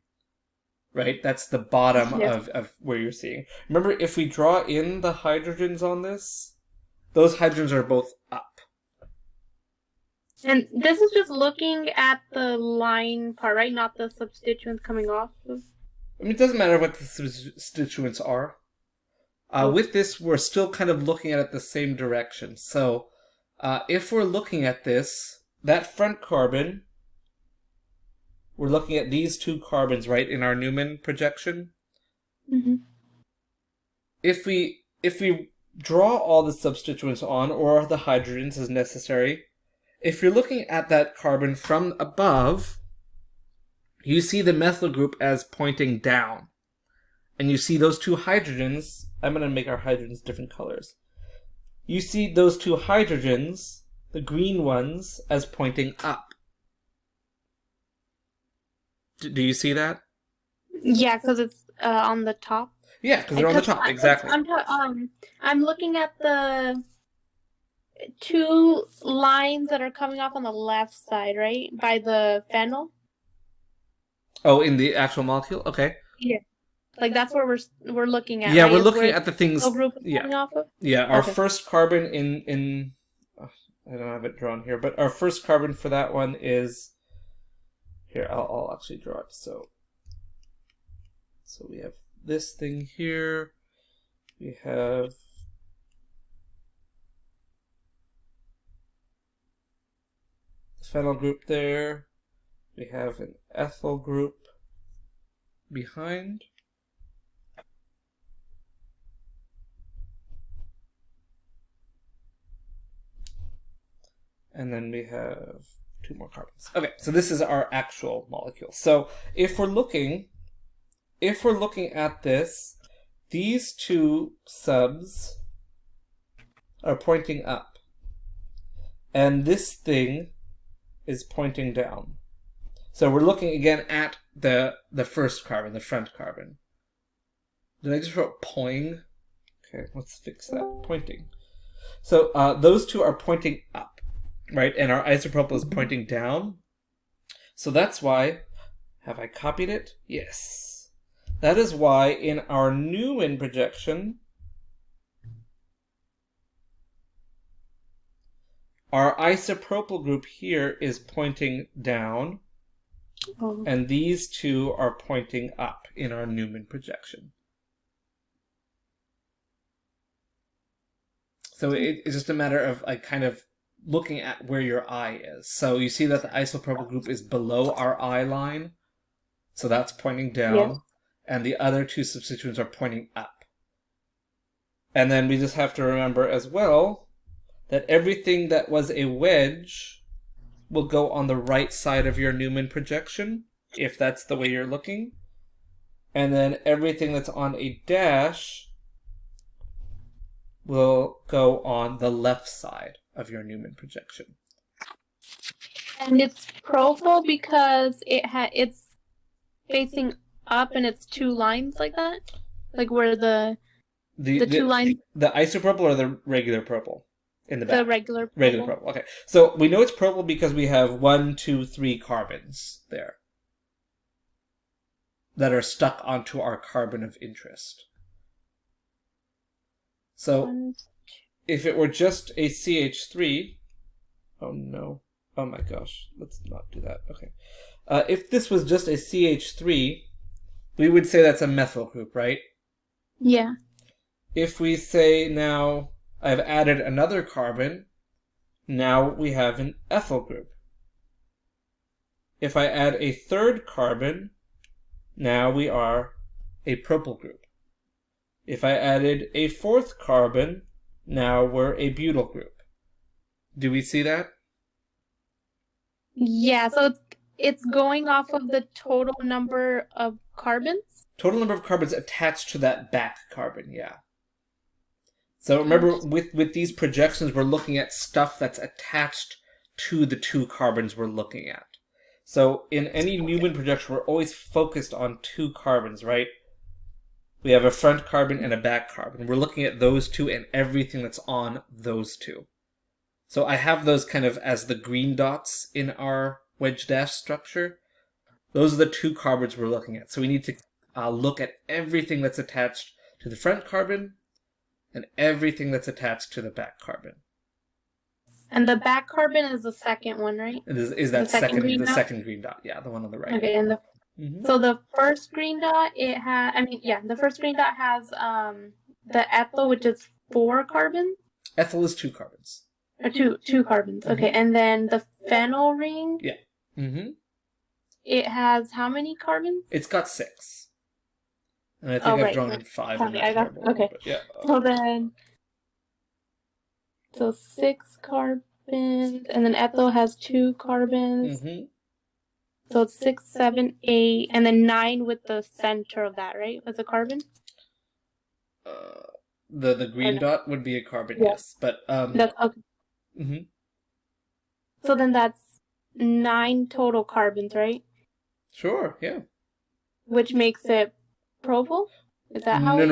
right? That's the bottom of where you're seeing. Remember, if we draw in the hydrogens on this, those hydrogens are both up. And this is just looking at the line part, right? Not the substituents coming off of. I mean, it doesn't matter what the substituents are. With this, we're still kind of looking at it the same direction. So, if we're looking at this, that front carbon, we're looking at these two carbons, right, in our Newman projection. If we draw all the substituents on, or the hydrogens as necessary, if you're looking at that carbon from above, you see the methyl group as pointing down. And you see those two hydrogens. I'm going to make our hydrogens different colors. You see those two hydrogens, the green ones, as pointing up. Do you see that? Yeah, because it's on the top. Yeah, because they're on the top, exactly. I'm looking at the two lines that are coming off on the left side, right? By the phenyl. Oh, in the actual molecule? Okay. Yeah. That's where we're looking at. Yeah, right? we're looking at the things. Group is coming off of? Yeah, our first carbon in I don't have it drawn here, but our first carbon for that one is here. I'll actually draw it. So we have this thing here. We have the phenyl group there. We have an ethyl group behind. And then we have two more carbons. Okay, so this is our actual molecule. So if we're looking at this, these two subs are pointing up. And this thing is pointing down. So we're looking again at the first carbon, the front carbon. Did I just wrote poing? Okay, let's fix that. Pointing. So those two are pointing up, right? And our isopropyl is pointing down. So that's why, have I copied it? Yes. That is why in our Newman projection, our isopropyl group here is pointing down, and these two are pointing up in our Newman projection. So it's just a matter of like kind of looking at where your eye is. So you see that the isopropyl group is below our eye line, so that's pointing down, Yes. and the other two substituents are pointing up. And then we just have to remember as well that everything that was a wedge will go on the right side of your Newman projection, if that's the way you're looking. And then everything that's on a dash will go on the left side of your Newman projection. And it's propyl because it's facing up and it's two lines like that? Like where the two lines... The isopropyl or the regular propyl? In the back? The regular propyl. Regular propyl, okay. So we know it's propyl because we have 1, 2, 3 carbons there that are stuck onto our carbon of interest. So if it were just a CH3, oh no, oh my gosh, let's not do that, okay. If this was just a CH3, we would say that's a methyl group, right? Yeah. If we say now, I've added another carbon, now we have an ethyl group. If I add a third carbon, now we are a propyl group. If I added a fourth carbon, now we're a butyl group. Do we see that? Yeah, so it's going off of the total number of carbons? Total number of carbons attached to that back carbon, yeah. So remember, with these projections, we're looking at stuff that's attached to the two carbons we're looking at. So in any Newman projection, we're always focused on two carbons, right? We have a front carbon and a back carbon. We're looking at those two and everything that's on those two. So I have those kind of as the green dots in our wedge dash structure. Those are the two carbons we're looking at. So we need to look at everything that's attached to the front carbon and everything that's attached to the back carbon. And the back carbon is the second one, right? Is that second green dot? Yeah, the one on the right. Okay, and so the first green dot, the first green dot has the ethyl, which is 4 carbons. Ethyl is 2 carbons. Or two carbons. Okay, and then the phenyl ring. Yeah. It has how many carbons? It's got 6. And I think I've drawn 5 in that table. Okay. But yeah. So 6 carbons, and then ethyl has 2 carbons. So it's 6, 7, 8, and then 9 with the center of that, right? As a carbon? The green dot would be a carbon, yes. But that's okay. So then that's 9 total carbons, right? Sure, yeah. Which makes it propyl? Is that how? No,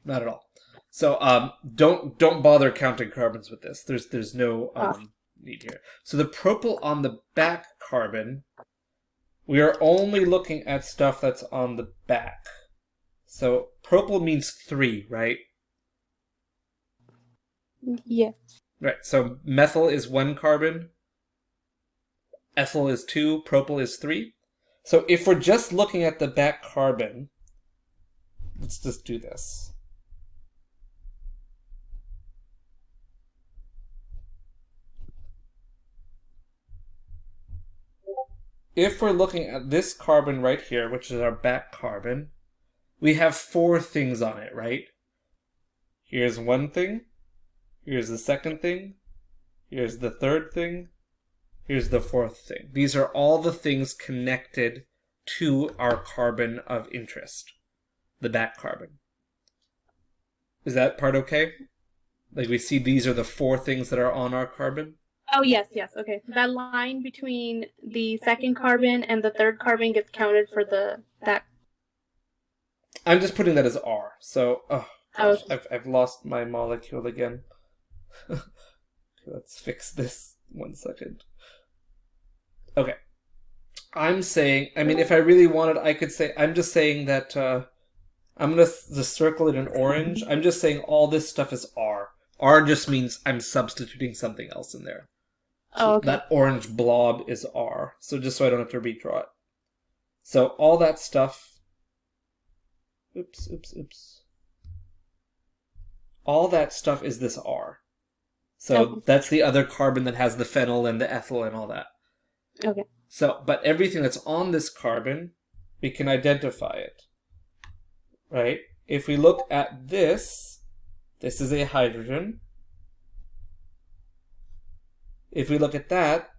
not at all. So don't bother counting carbons with this. There's no need here. So the propyl on the back carbon, we are only looking at stuff that's on the back. So propyl means 3, right? Yeah. Right. So methyl is 1 carbon. Ethyl is 2. Propyl is 3. So if we're just looking at the back carbon, let's just do this. If we're looking at this carbon right here, which is our back carbon, we have 4 things on it, right? Here's one thing. Here's the second thing. Here's the third thing. Here's the fourth thing. These are all the things connected to our carbon of interest, the back carbon. Is that part okay? Like we see these are the 4 things that are on our carbon? Oh, yes, okay. That line between the second carbon and the third carbon gets counted for that. I'm just putting that as R. So, I've lost my molecule again. Let's fix this 1 second. Okay. I'm saying, I mean, if I really wanted, I could say, I'm just saying that, I'm going to just circle it in orange. I'm just saying all this stuff is R. R just means I'm substituting something else in there. So Oh, okay. that orange blob is R. So just so I don't have to redraw it. So all that stuff... Oops. All that stuff is this R. So that's the other carbon that has the phenyl and the ethyl and all that. Okay. So, but everything that's on this carbon, we can identify it. Right? If we look at this is a hydrogen. If we look at that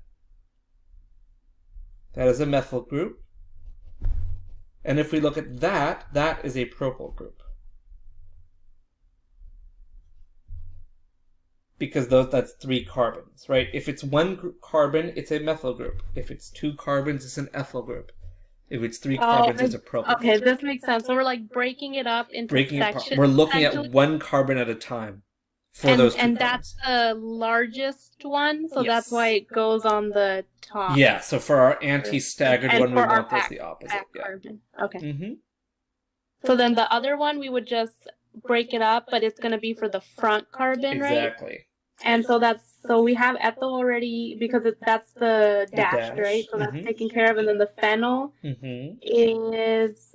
is a methyl group. And if we look at that is a propyl group. Because that's 3 carbons, right? If it's 1 carbon, it's a methyl group. If it's 2 carbons, it's an ethyl group. If it's 3 carbons, it's a propyl. Okay, this makes sense. So we're like breaking it up into sections. We're looking at 1 carbon at a time for those 2 and carbons. That's the largest one, so that's why it goes on the top. Yeah, so for our anti-staggered one, we want those the opposite. Back carbon. Okay. Mm-hmm. So then the other one, we would just break it up, but it's going to be for the front carbon, right? Exactly. And so we have ethyl already because that's the dash, right? So that's taken care of, and then the phenyl is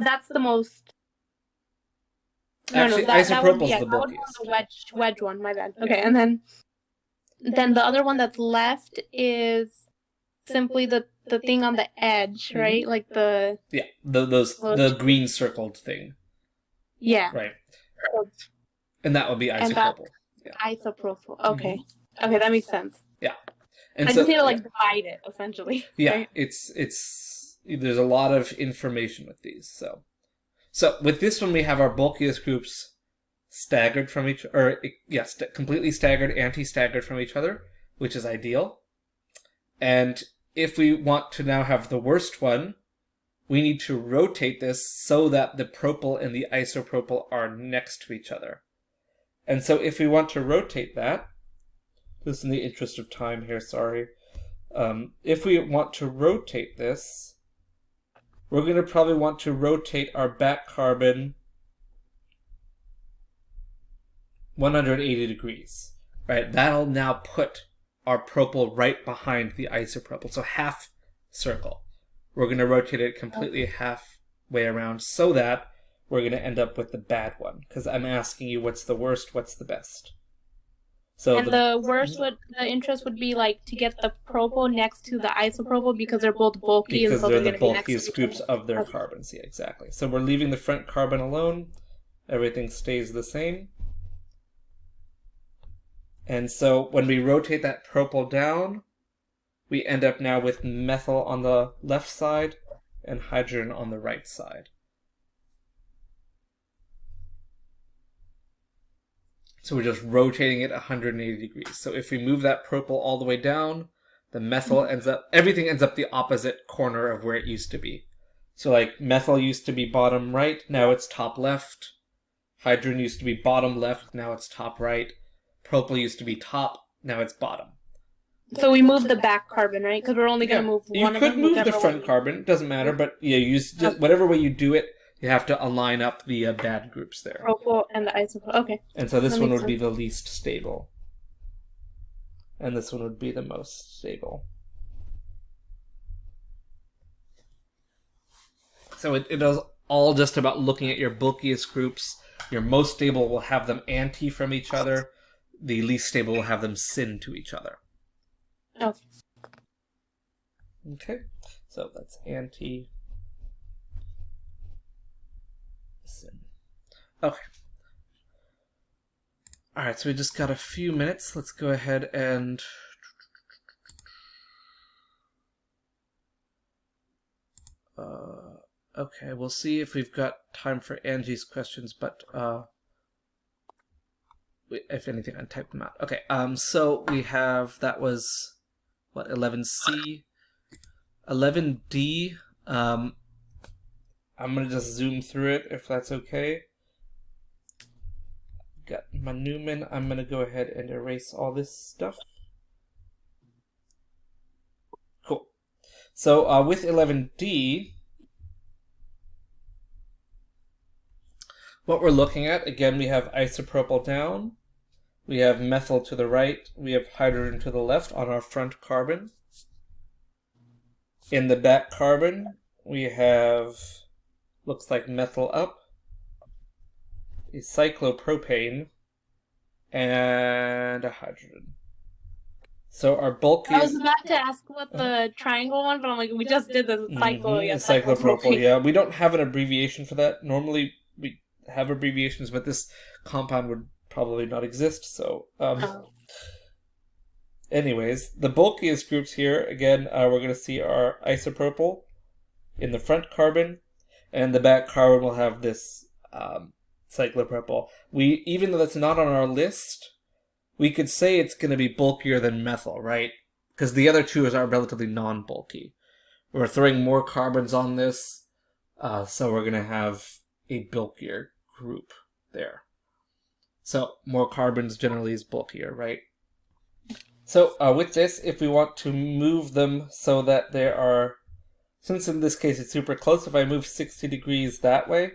that's the most. Actually, isopropyl's the bulkiest. The wedge one. My bad. Okay, and then the other one that's left is simply the thing on the edge, right? Like the the green circled thing. Yeah. Right. And that would be isopropyl. Isopropyl. Okay. Okay, that makes sense. Yeah. And I just need to divide it essentially. Yeah, right? it's there's a lot of information with these. So with this one we have our bulkiest groups staggered from each, completely staggered, anti-staggered from each other, which is ideal. And if we want to now have the worst one, we need to rotate this so that the propyl and the isopropyl are next to each other. And so if we want to rotate that, just in the interest of time here, sorry. If we want to rotate this, we're going to probably want to rotate our back carbon 180 degrees. Right? That'll now put our propyl right behind the isopropyl. So half circle. We're going to rotate it completely halfway around so that we're going to end up with the bad one. Because I'm asking you what's the worst, what's the best. So the worst the interest would be to get the propyl next to the isopropyl because they're both bulky. Because and so they're the bulkiest groups of their carbons. Yeah, exactly. So we're leaving the front carbon alone. Everything stays the same. And so when we rotate that propyl down, we end up now with methyl on the left side and hydrogen on the right side. So we're just rotating it 180 degrees. So if we move that propyl all the way down, the methyl everything ends up the opposite corner of where it used to be. So methyl used to be bottom right, now it's top left. Hydrogen used to be bottom left, now it's top right. Propyl used to be top, now it's bottom. So we move the back carbon, right? Because we're only going to move one of them. You could move the front carbon, it doesn't matter, but just whatever way you do it, you have to align up the bad groups there. Propyl and the isopropyl, okay. And so this one would be the least stable. And this one would be the most stable. So it is all just about looking at your bulkiest groups. Your most stable will have them anti from each other. The least stable will have them syn to each other. Oh. Okay, so that's anti, syn. Okay. Alright, so we just got a few minutes. Let's go ahead and... okay, we'll see if we've got time for Angie's questions, but if anything, I typed them out. Okay, so we have, that was, 11C? 11D, I'm going to just zoom through it, if that's okay. Got my Newman, I'm going to go ahead and erase all this stuff. So with 11D, what we're looking at, again, we have isopropyl down, we have methyl to the right, we have hydrogen to the left on our front carbon. In the back carbon, we have, looks like methyl up, a cyclopropane, and a hydrogen. So our bulky. I was about to ask what the triangle one, but I'm like, we just did the cyclopropyl. Yeah, we don't have an abbreviation for that. Normally we have abbreviations, but this compound would probably not exist. So, anyways, the bulkiest groups here, again, we're going to see our isopropyl in the front carbon, and the back carbon will have this cyclopropyl. Even though that's not on our list, we could say it's going to be bulkier than methyl, right? Because the other two are relatively non-bulky. We're throwing more carbons on this, so we're going to have a bulkier group there. So more carbons generally is bulkier, right? So with this, if we want to move them so that they are, since in this case it's super close, if I move 60 degrees that way,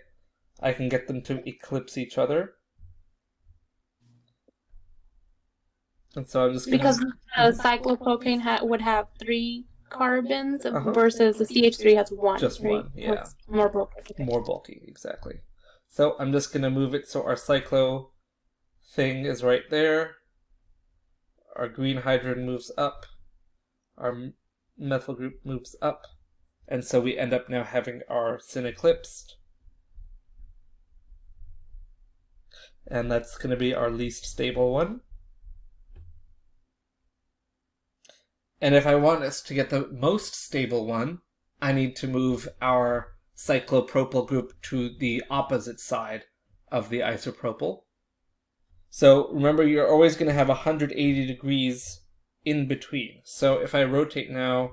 I can get them to eclipse each other. And so I'm just gonna... Because the cyclopropane would have 3 carbons versus the CH3 has 1. Just right? 1, yeah. So more bulky. More bulky, exactly. So I'm just going to move it so our cyclo thing is right there. Our green hydrogen moves up. Our methyl group moves up. And so we end up now having our syn eclipsed. And that's going to be our least stable one. And if I want us to get the most stable one, I need to move our cyclopropyl group to the opposite side of the isopropyl. So remember, you're always going to have 180 degrees in between. So if I rotate now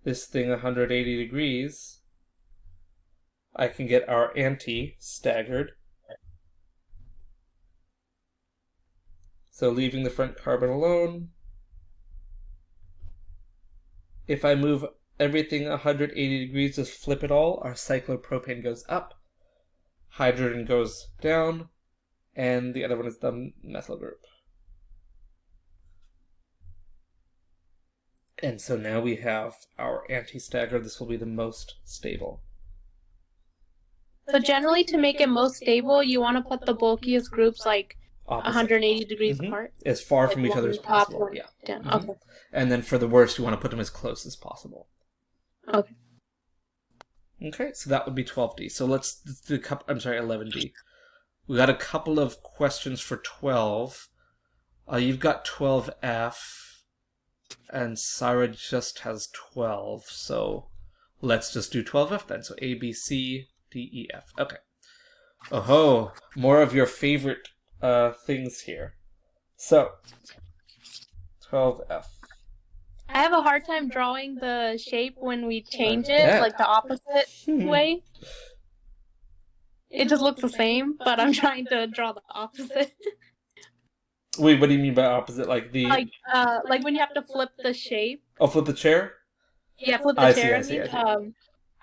this thing 180 degrees, I can get our anti-staggered. So leaving the front carbon alone. If I move everything 180 degrees, just flip it all, our cyclopropane goes up, hydrogen goes down, and the other one is the methyl group. And so now we have our anti-stagger. This will be the most stable. So generally, to make it most stable, you want to put the bulkiest groups like opposite. 180 degrees apart? As far from each other as possible. Yeah. Down. Okay. And then for the worst, you want to put them as close as possible. Okay. Okay, so that would be 12D. So let's do 11D. We got a couple of questions for 12. You've got 12F, and Sarah just has 12. So let's just do 12F then. So A, B, C, D, E, F. Okay. Oh, more of your favorite things here. So 12F. I have a hard time drawing the shape when we change it, like the opposite way. It just looks the same, but I'm trying to draw the opposite. Wait, what do you mean by opposite? Like the... Like when you have to flip the shape. Oh, flip the chair? Yeah, flip the chair. I see.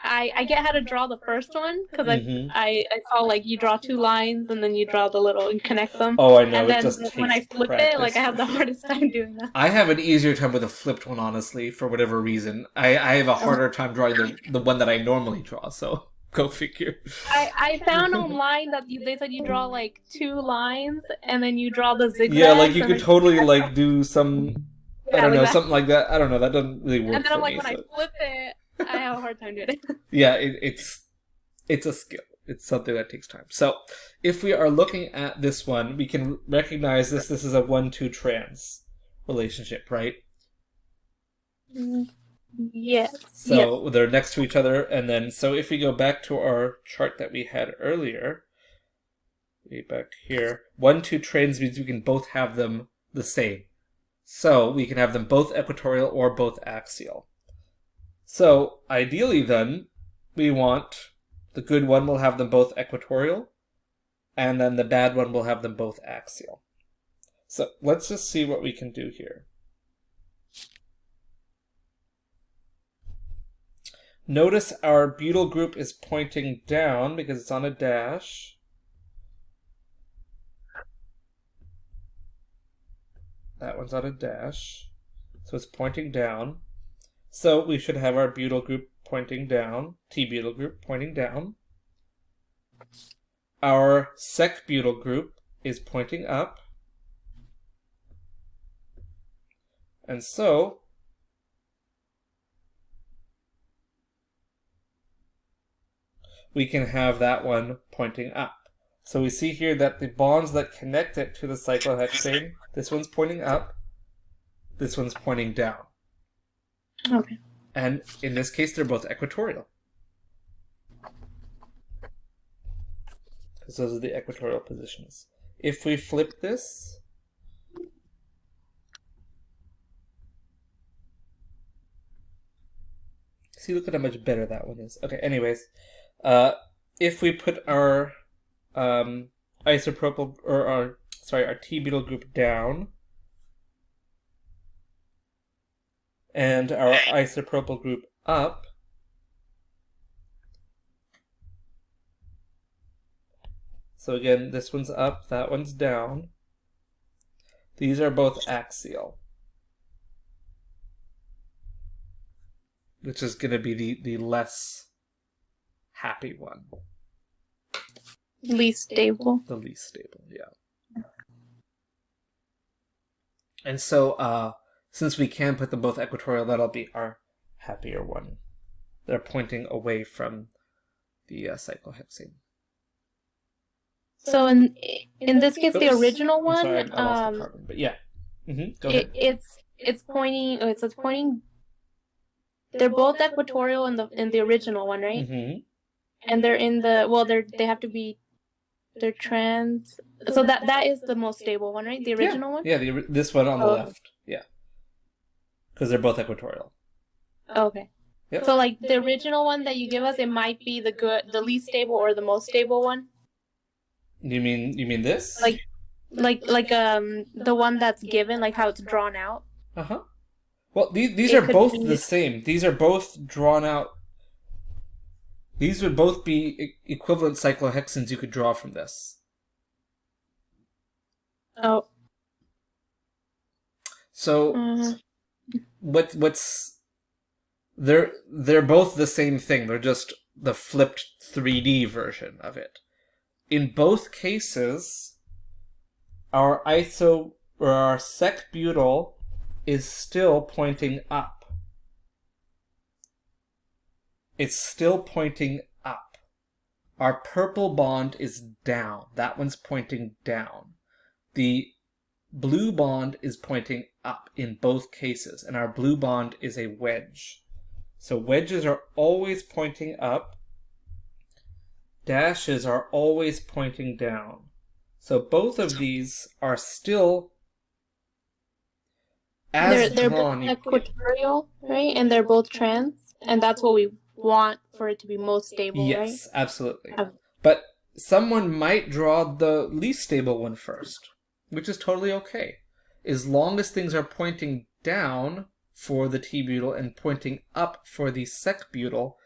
I get how to draw the first one, because I saw like you draw 2 lines and then you draw the little and connect them. Oh, I know. And then when I flip it, like I have the hardest time doing that. I have an easier time with a flipped one, honestly, for whatever reason. I have a harder time drawing the one that I normally draw, so go figure. I found online that they said you draw like 2 lines and then you draw the zigzags. Yeah, like you could totally like do some, I don't know, something like that. I don't know, that doesn't really work. And then I'm like, when I flip it, I have a hard time doing it. Yeah, it's a skill. It's something that takes time. So, if we are looking at this one, we can recognize this is a 1-2 trans relationship, right? Yes. So, they're next to each other, and then, so if we go back to our chart that we had earlier, way back here, 1-2 trans means we can both have them the same. So, we can have them both equatorial or both axial. So, ideally then, we want the good one will have them both equatorial, and then the bad one will have them both axial. So, let's just see what we can do here. Notice our butyl group is pointing down because it's on a dash. That one's on a dash. So it's pointing down. So we should have our butyl group pointing down, T-butyl group pointing down. Our sec-butyl group is pointing up. And so we can have that one pointing up. So we see here that the bonds that connect it to the cyclohexane, this one's pointing up, this one's pointing down. Okay. And in this case, they're both equatorial. Because those are the equatorial positions. If we flip this, see, look at how much better that one is. Okay, anyways, if we put our isopropyl, or our T-butyl group down, and our isopropyl group up, so again, this one's up, that one's down. These are both axial, which is going to be the less happy one. Least stable. The least stable, yeah. And so, since we can put them both equatorial, that'll be our happier one. They're pointing away from the cyclohexane. So in this case, the original one, I'm sorry, I lost the carbon, but yeah. Go ahead. It's pointing. Oh, it's pointing. They're both equatorial in the original one, right? And they're in the they have to be. They're trans. So that is the most stable one, right? The original one. Yeah, this one on the left. Yeah. Because they're both equatorial. Okay. Yep. So like the original one that you give us, it might be the least stable or the most stable one. You mean this? Like the one that's given, like how it's drawn out. Well, these are both the same. These are both drawn out. These would both be equivalent cyclohexanes you could draw from this. Oh. So what's they're both the same thing. They're just the flipped 3D version of it. In both cases, our our sec-butyl is still pointing up. It's still pointing up. Our purple bond is down. That one's pointing down. The blue bond is pointing up in both cases, and our blue bond is a wedge. So wedges are always pointing up. Dashes are always pointing down. So both of these are still they're both equatorial, right? And they're both trans, and that's what we want for it to be most stable, right? Yes, absolutely. But someone might draw the least stable one first, which is totally okay. As long as things are pointing down for the T-butyl and pointing up for the sec-butyl,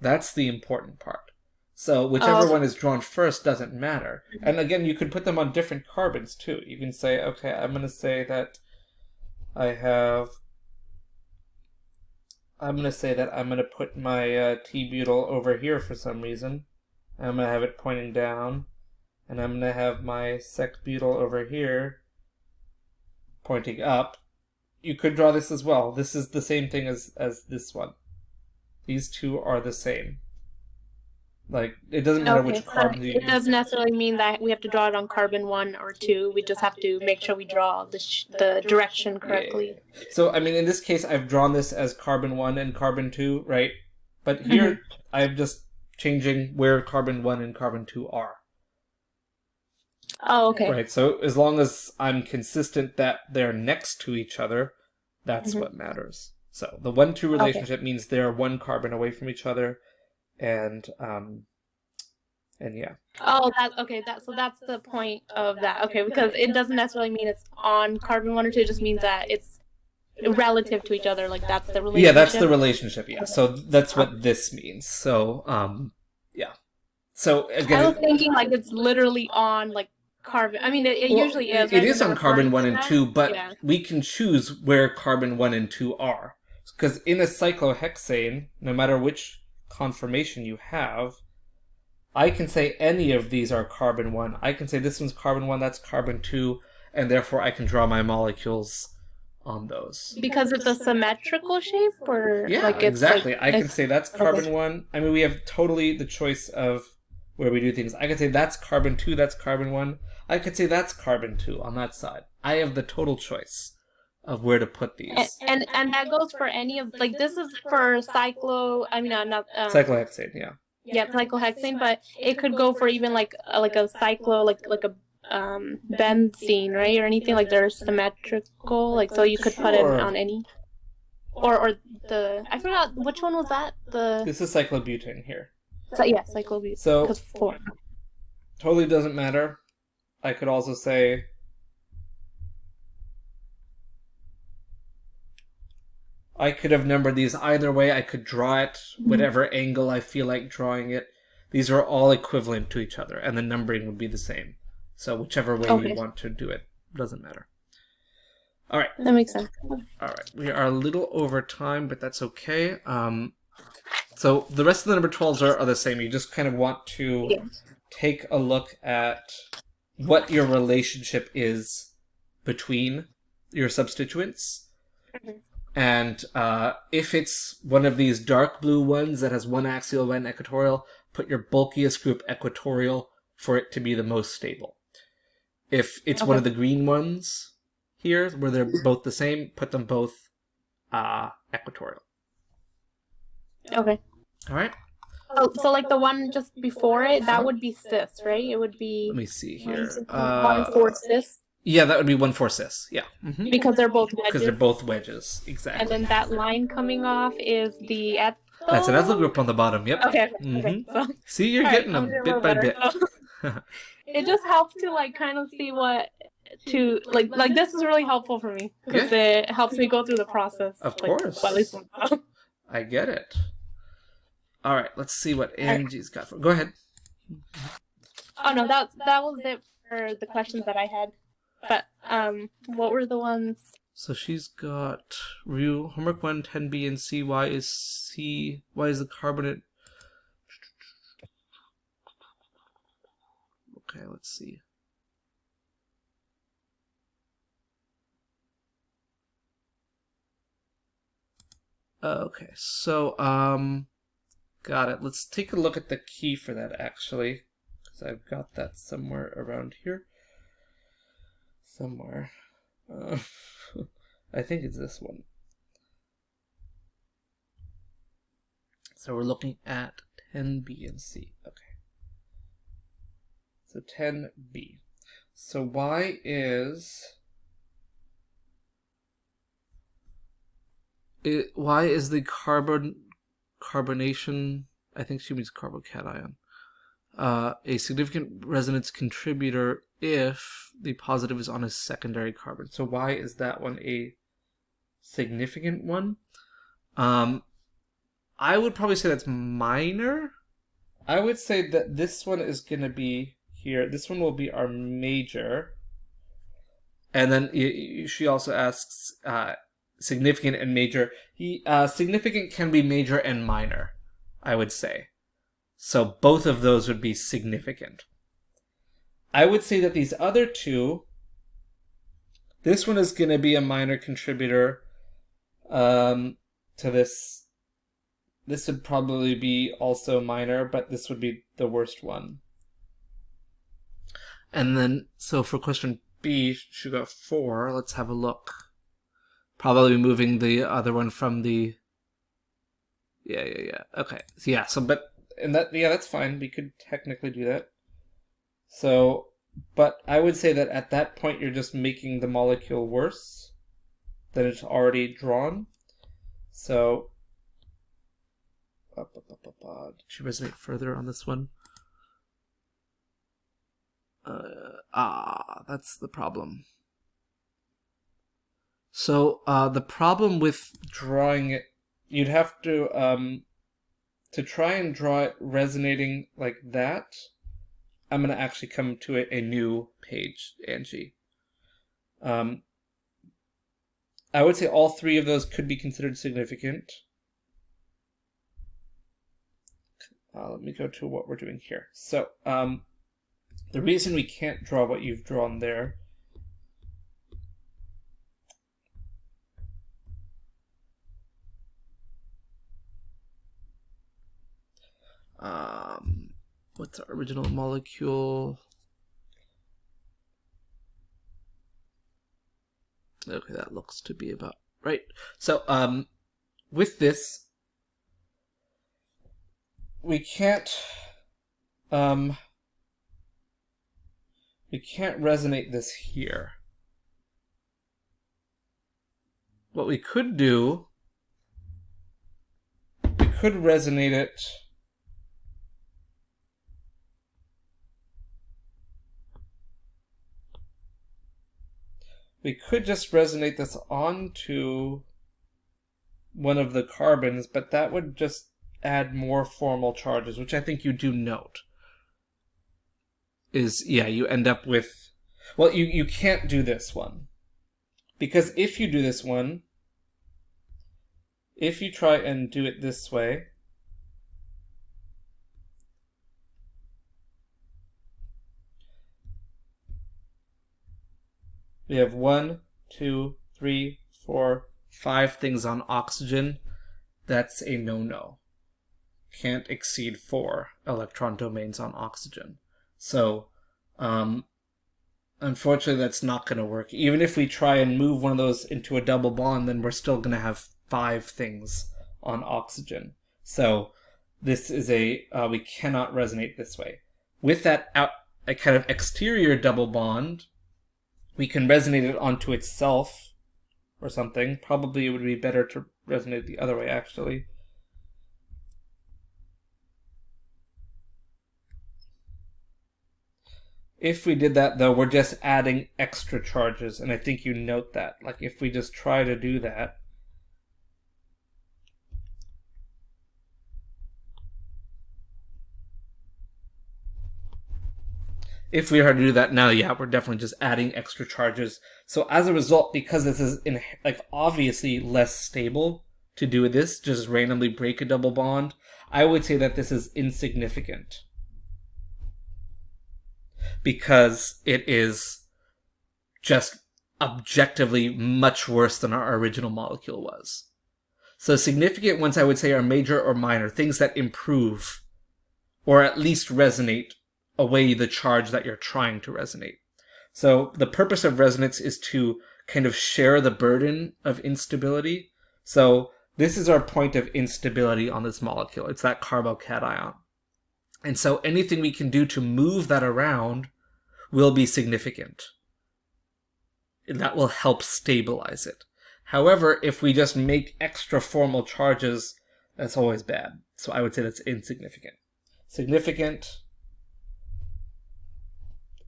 that's the important part. So whichever one is drawn first doesn't matter. And again, you could put them on different carbons too. You can say, okay, I'm going to say that I'm going to put my T-butyl over here for some reason. I'm going to have it pointing down. And I'm going to have my sec-butyl over here pointing up. You could draw this as well. This is the same thing as this one. These two are the same. Like, it doesn't matter which carbon you use. It doesn't necessarily mean that we have to draw it on carbon 1 or 2. We just have to make sure we draw the direction correctly. Yeah. So, I mean, in this case, I've drawn this as carbon 1 and carbon 2, right? But here, I'm just changing where carbon 1 and carbon 2 are. Oh, okay. Right, so as long as I'm consistent that they're next to each other, that's what matters. So, the 1-2 relationship means they're one carbon away from each other. And yeah. Oh, so that's the point of that. Okay, because it doesn't necessarily mean it's on carbon 1 or 2. It just means that it's relative to each other, like that's the relationship. Yeah, that's the relationship. Yeah, so that's what this means. So, yeah. So again, I was thinking like it's literally on like carbon. I mean, it usually is. It right? is on carbon 1 and 2, but yeah. we can choose where carbon 1 and 2 are. Because in a cyclohexane, no matter which conformation you have, I can say any of these are carbon 1. I can say this one's carbon 1, that's carbon 2, and therefore I can draw my molecules on those. Because it's a symmetrical shape, or yeah, like it's exactly. like, I can say that's carbon 1. I mean, we have totally the choice of where we do things. I can say that's carbon 2, that's carbon 1. I could say that's carbon 2 on that side. I have the total choice of where to put these. And that goes for any of, like, this is for cyclohexane, yeah. Yeah, cyclohexane, but it could go for even like a cyclo, like a benzene, right, or anything like they're symmetrical, like so you could put it on any, or the I forgot which one was that. This is cyclobutane here. So yeah, cyclobutane. So 4. Totally doesn't matter. I could also say I could have numbered these either way. I could draw it whatever angle I feel like drawing it. These are all equivalent to each other, and the numbering would be the same. So whichever way you want to do it, doesn't matter. All right. That makes sense. All right. We are a little over time, but that's okay. So the rest of the number 12s are the same. You just kind of want to take a look at what your relationship is between your substituents. And if it's one of these dark blue ones that has one axial, one equatorial, put your bulkiest group equatorial for it to be the most stable. If it's one of the green ones here, where they're both the same, put them both equatorial. Okay. All right. Oh, so like the one just before it, that would be cis, right? It would be. Let me see here. 1,4 cis. Yeah, that would be 1,4 cis. Yeah. Mm-hmm. Because they're both wedges. Because they're both wedges, exactly. And then that line coming off is the ethyl. That's an ethyl group on the bottom. Yep. Okay. Mm-hmm. Okay. So, see, you're getting them bit by bit. It just helps to like kind of see what to like. This is really helpful for me because it helps me go through the process. Of course. Well, at least I get it. All right, let's see what Angie's got for. Go ahead. Oh no, that was it for the questions that I had. But what were the ones? So she's got homework 1, 10B and C. Why is the carbonate? Okay, let's see. Okay, so got it. Let's take a look at the key for that actually, because I've got that somewhere around here. Somewhere. I think it's this one. So we're looking at 10B and C. Okay. So 10B. So why is the carbonation, I think she means carbocation, a significant resonance contributor if the positive is on a secondary carbon? So why is that one a significant one? I would probably say that's minor. I would say that this one is going to be here. This one will be our major. And then she also asks significant and major. Significant can be major and minor, I would say. So both of those would be significant. I would say that these other two, this one is going to be a minor contributor to this. This would probably be also minor, but this would be the worst one. And then, so for question B, she got 4. Let's have a look. Probably moving the other one from the... Yeah. Okay. Yeah, so, but, and that, yeah, that's fine. We could technically do that. So, but I would say that at that point, you're just making the molecule worse than it's already drawn. So, did she resonate further on this one? That's the problem. So the problem with drawing it, you'd have to try and draw it resonating like that. I'm going to actually come to a new page, Angie. I would say all three of those could be considered significant. Let me go to what we're doing here. So the reason we can't draw what you've drawn there what's our original molecule? Okay, that looks to be about right. So with this, we can't resonate this here. What we could do, we could resonate it we could just resonate this onto one of the carbons, but that would just add more formal charges, which I think you do note. You end up with... Well, you can't do this one. Because if you do this one, if you try and do it this way, we have 1, 2, 3, 4, 5 things on oxygen. That's a no-no. Can't exceed 4 electron domains on oxygen. So, unfortunately, that's not going to work. Even if we try and move one of those into a double bond, then we're still going to have 5 things on oxygen. So, this is we cannot resonate this way. With that a kind of exterior double bond, we can resonate it onto itself or something. Probably it would be better to resonate the other way, actually. If we did that, though, we're just adding extra charges, and I think you note that. Like, if we just try to do that, if we were to do that now, yeah, we're definitely just adding extra charges. So as a result, because this is obviously less stable to do this, just randomly break a double bond, I would say that this is insignificant. Because it is just objectively much worse than our original molecule was. So significant ones I would say are major or minor, things that improve or at least resonate away the charge that you're trying to resonate. So the purpose of resonance is to kind of share the burden of instability. So this is our point of instability on this molecule. It's that carbocation. And so anything we can do to move that around will be significant. That will help stabilize it. However, if we just make extra formal charges, that's always bad. So I would say that's insignificant. Significant,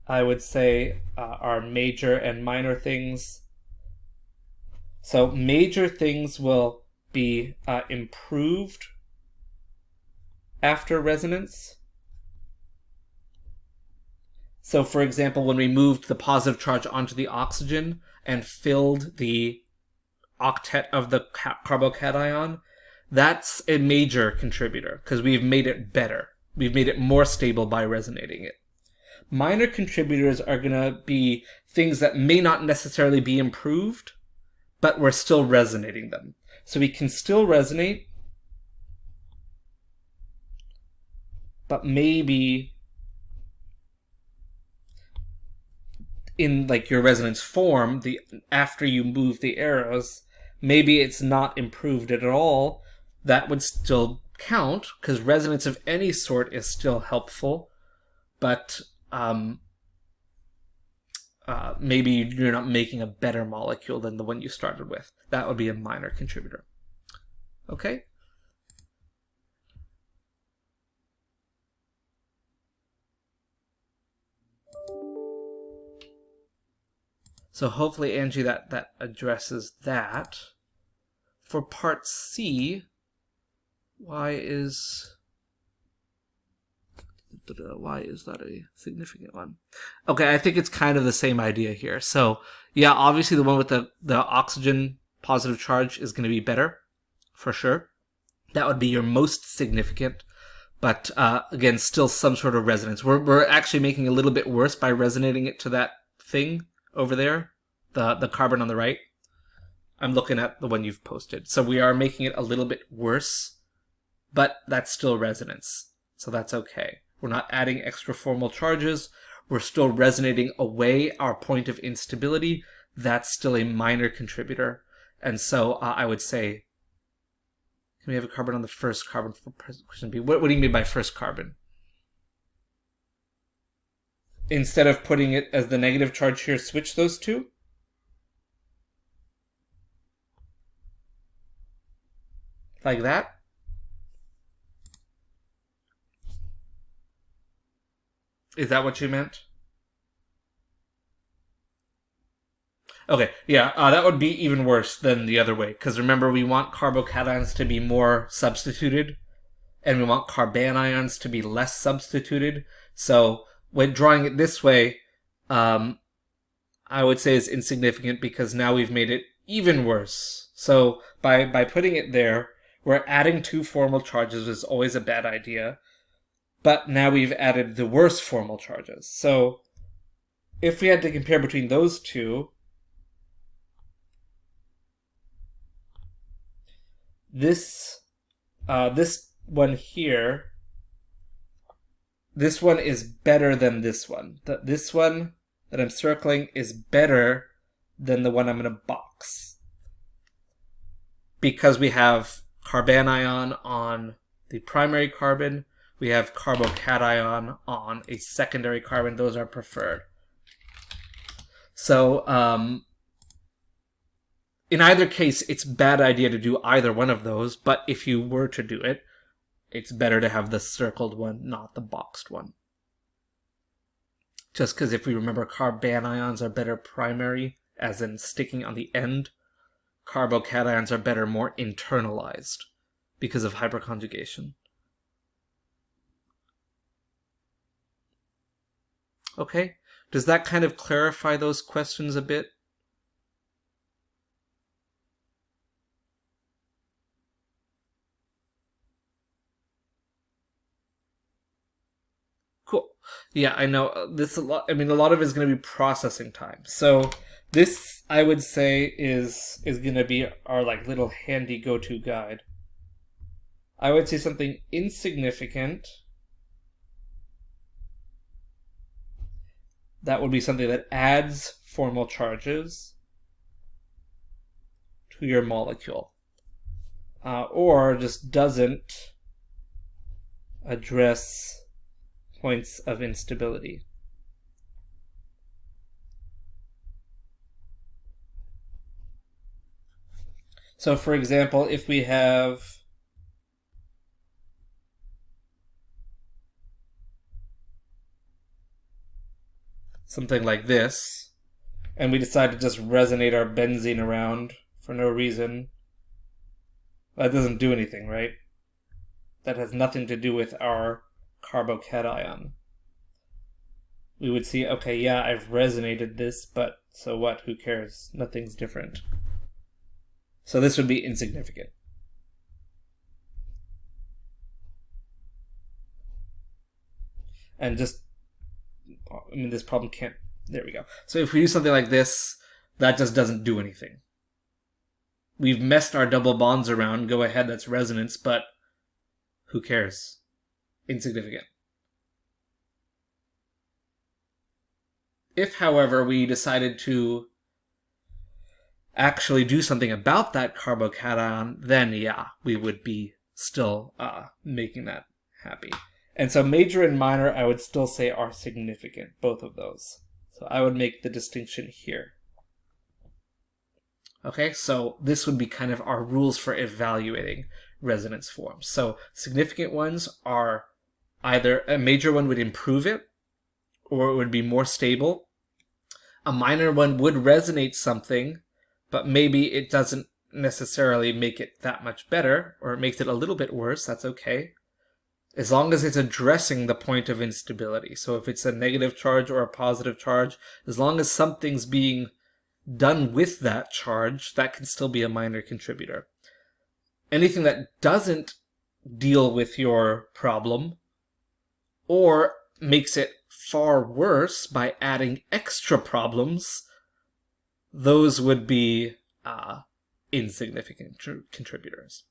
I would say, are major and minor things. So major things will be improved after resonance. So, for example, when we moved the positive charge onto the oxygen and filled the octet of the carbocation, that's a major contributor because we've made it better. We've made it more stable by resonating it. Minor contributors are going to be things that may not necessarily be improved, but we're still resonating them. So we can still resonate, but maybe in like your resonance form, after you move the arrows, maybe it's not improved at all. That would still count because resonance of any sort is still helpful, but maybe you're not making a better molecule than the one you started with. That would be a minor contributor. Okay? So hopefully, Angie, that addresses that. For part C, why is that a significant one? Okay, I think it's kind of the same idea here. So yeah, obviously the one with the oxygen positive charge is going to be better, for sure. That would be your most significant. But again, still some sort of resonance. We're actually making it a little bit worse by resonating it to that thing over there, the carbon on the right. I'm looking at the one you've posted. So we are making it a little bit worse, but that's still resonance. So that's okay. We're not adding extra formal charges. We're still resonating away our point of instability. That's still a minor contributor. And so I would say, can we have a carbon on the first carbon for question B? What do you mean by first carbon? Instead of putting it as the negative charge here, switch those two? Like that? Is that what you meant? Okay, yeah, that would be even worse than the other way, because remember, we want carbocations to be more substituted, and we want carbanions to be less substituted. So when drawing it this way, I would say is insignificant, because now we've made it even worse. So by putting it there, we're adding two formal charges, which is always a bad idea, but now we've added the worst formal charges. So if we had to compare between those two, this one here, this one is better than this one. This one that I'm circling is better than the one I'm going to box, because we have carbanion on the primary carbon, we have carbocation on a secondary carbon. Those are preferred. So in either case, it's a bad idea to do either one of those, but if you were to do it, it's better to have the circled one, not the boxed one. Just because if we remember, carbanions are better primary, as in sticking on the end. Carbocations are better more internalized because of hyperconjugation. Okay, does that kind of clarify those questions a bit? Cool. Yeah, I know this a lot. I mean, a lot of it is going to be processing time. So this, I would say, is going to be our like little handy go-to guide. I would say something insignificant. That would be something that adds formal charges to your molecule, or just doesn't address points of instability. So for example, if we have something like this, and we decide to just resonate our benzene around for no reason, that doesn't do anything, right? That has nothing to do with our carbocation. We would see, okay, yeah, I've resonated this, but so what? Who cares? Nothing's different. So this would be insignificant. And just, I mean, this problem can't, there we go. So if we do something like this, that just doesn't do anything. We've messed our double bonds around, go ahead, that's resonance, but who cares? Insignificant. If, however, we decided to actually do something about that carbocation, then yeah, we would be still making that happy. And so major and minor, I would still say, are significant, both of those. So I would make the distinction here. Okay, so this would be kind of our rules for evaluating resonance forms. So significant ones are either a major one would improve it, or it would be more stable. a minor one would resonate something, but maybe it doesn't necessarily make it that much better, or it makes it a little bit worse. That's okay, as long as it's addressing the point of instability. So if it's a negative charge or a positive charge, as long as something's being done with that charge, that can still be a minor contributor. Anything that doesn't deal with your problem, or makes it far worse by adding extra problems, those would be insignificant contributors.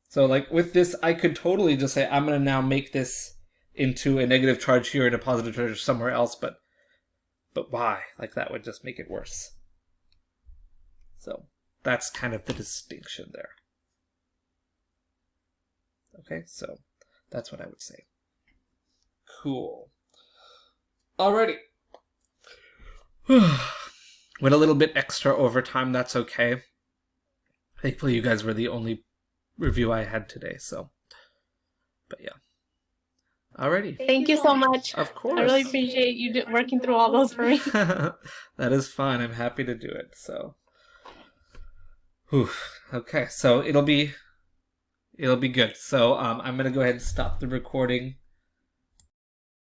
So like with this, I could totally just say, I'm going to now make this into a negative charge here and a positive charge somewhere else, but why? Like that would just make it worse. So that's kind of the distinction there. Okay, so that's what I would say. Cool. Alrighty. Went a little bit extra overtime, that's okay. Thankfully you guys were the only review I had today, so. But yeah. Alrighty. Thank you so much. Of course. I really appreciate you working through all those for me. That is fine. I'm happy to do it, so. Whew. Okay, so it'll be good. So I'm going to go ahead and stop the recording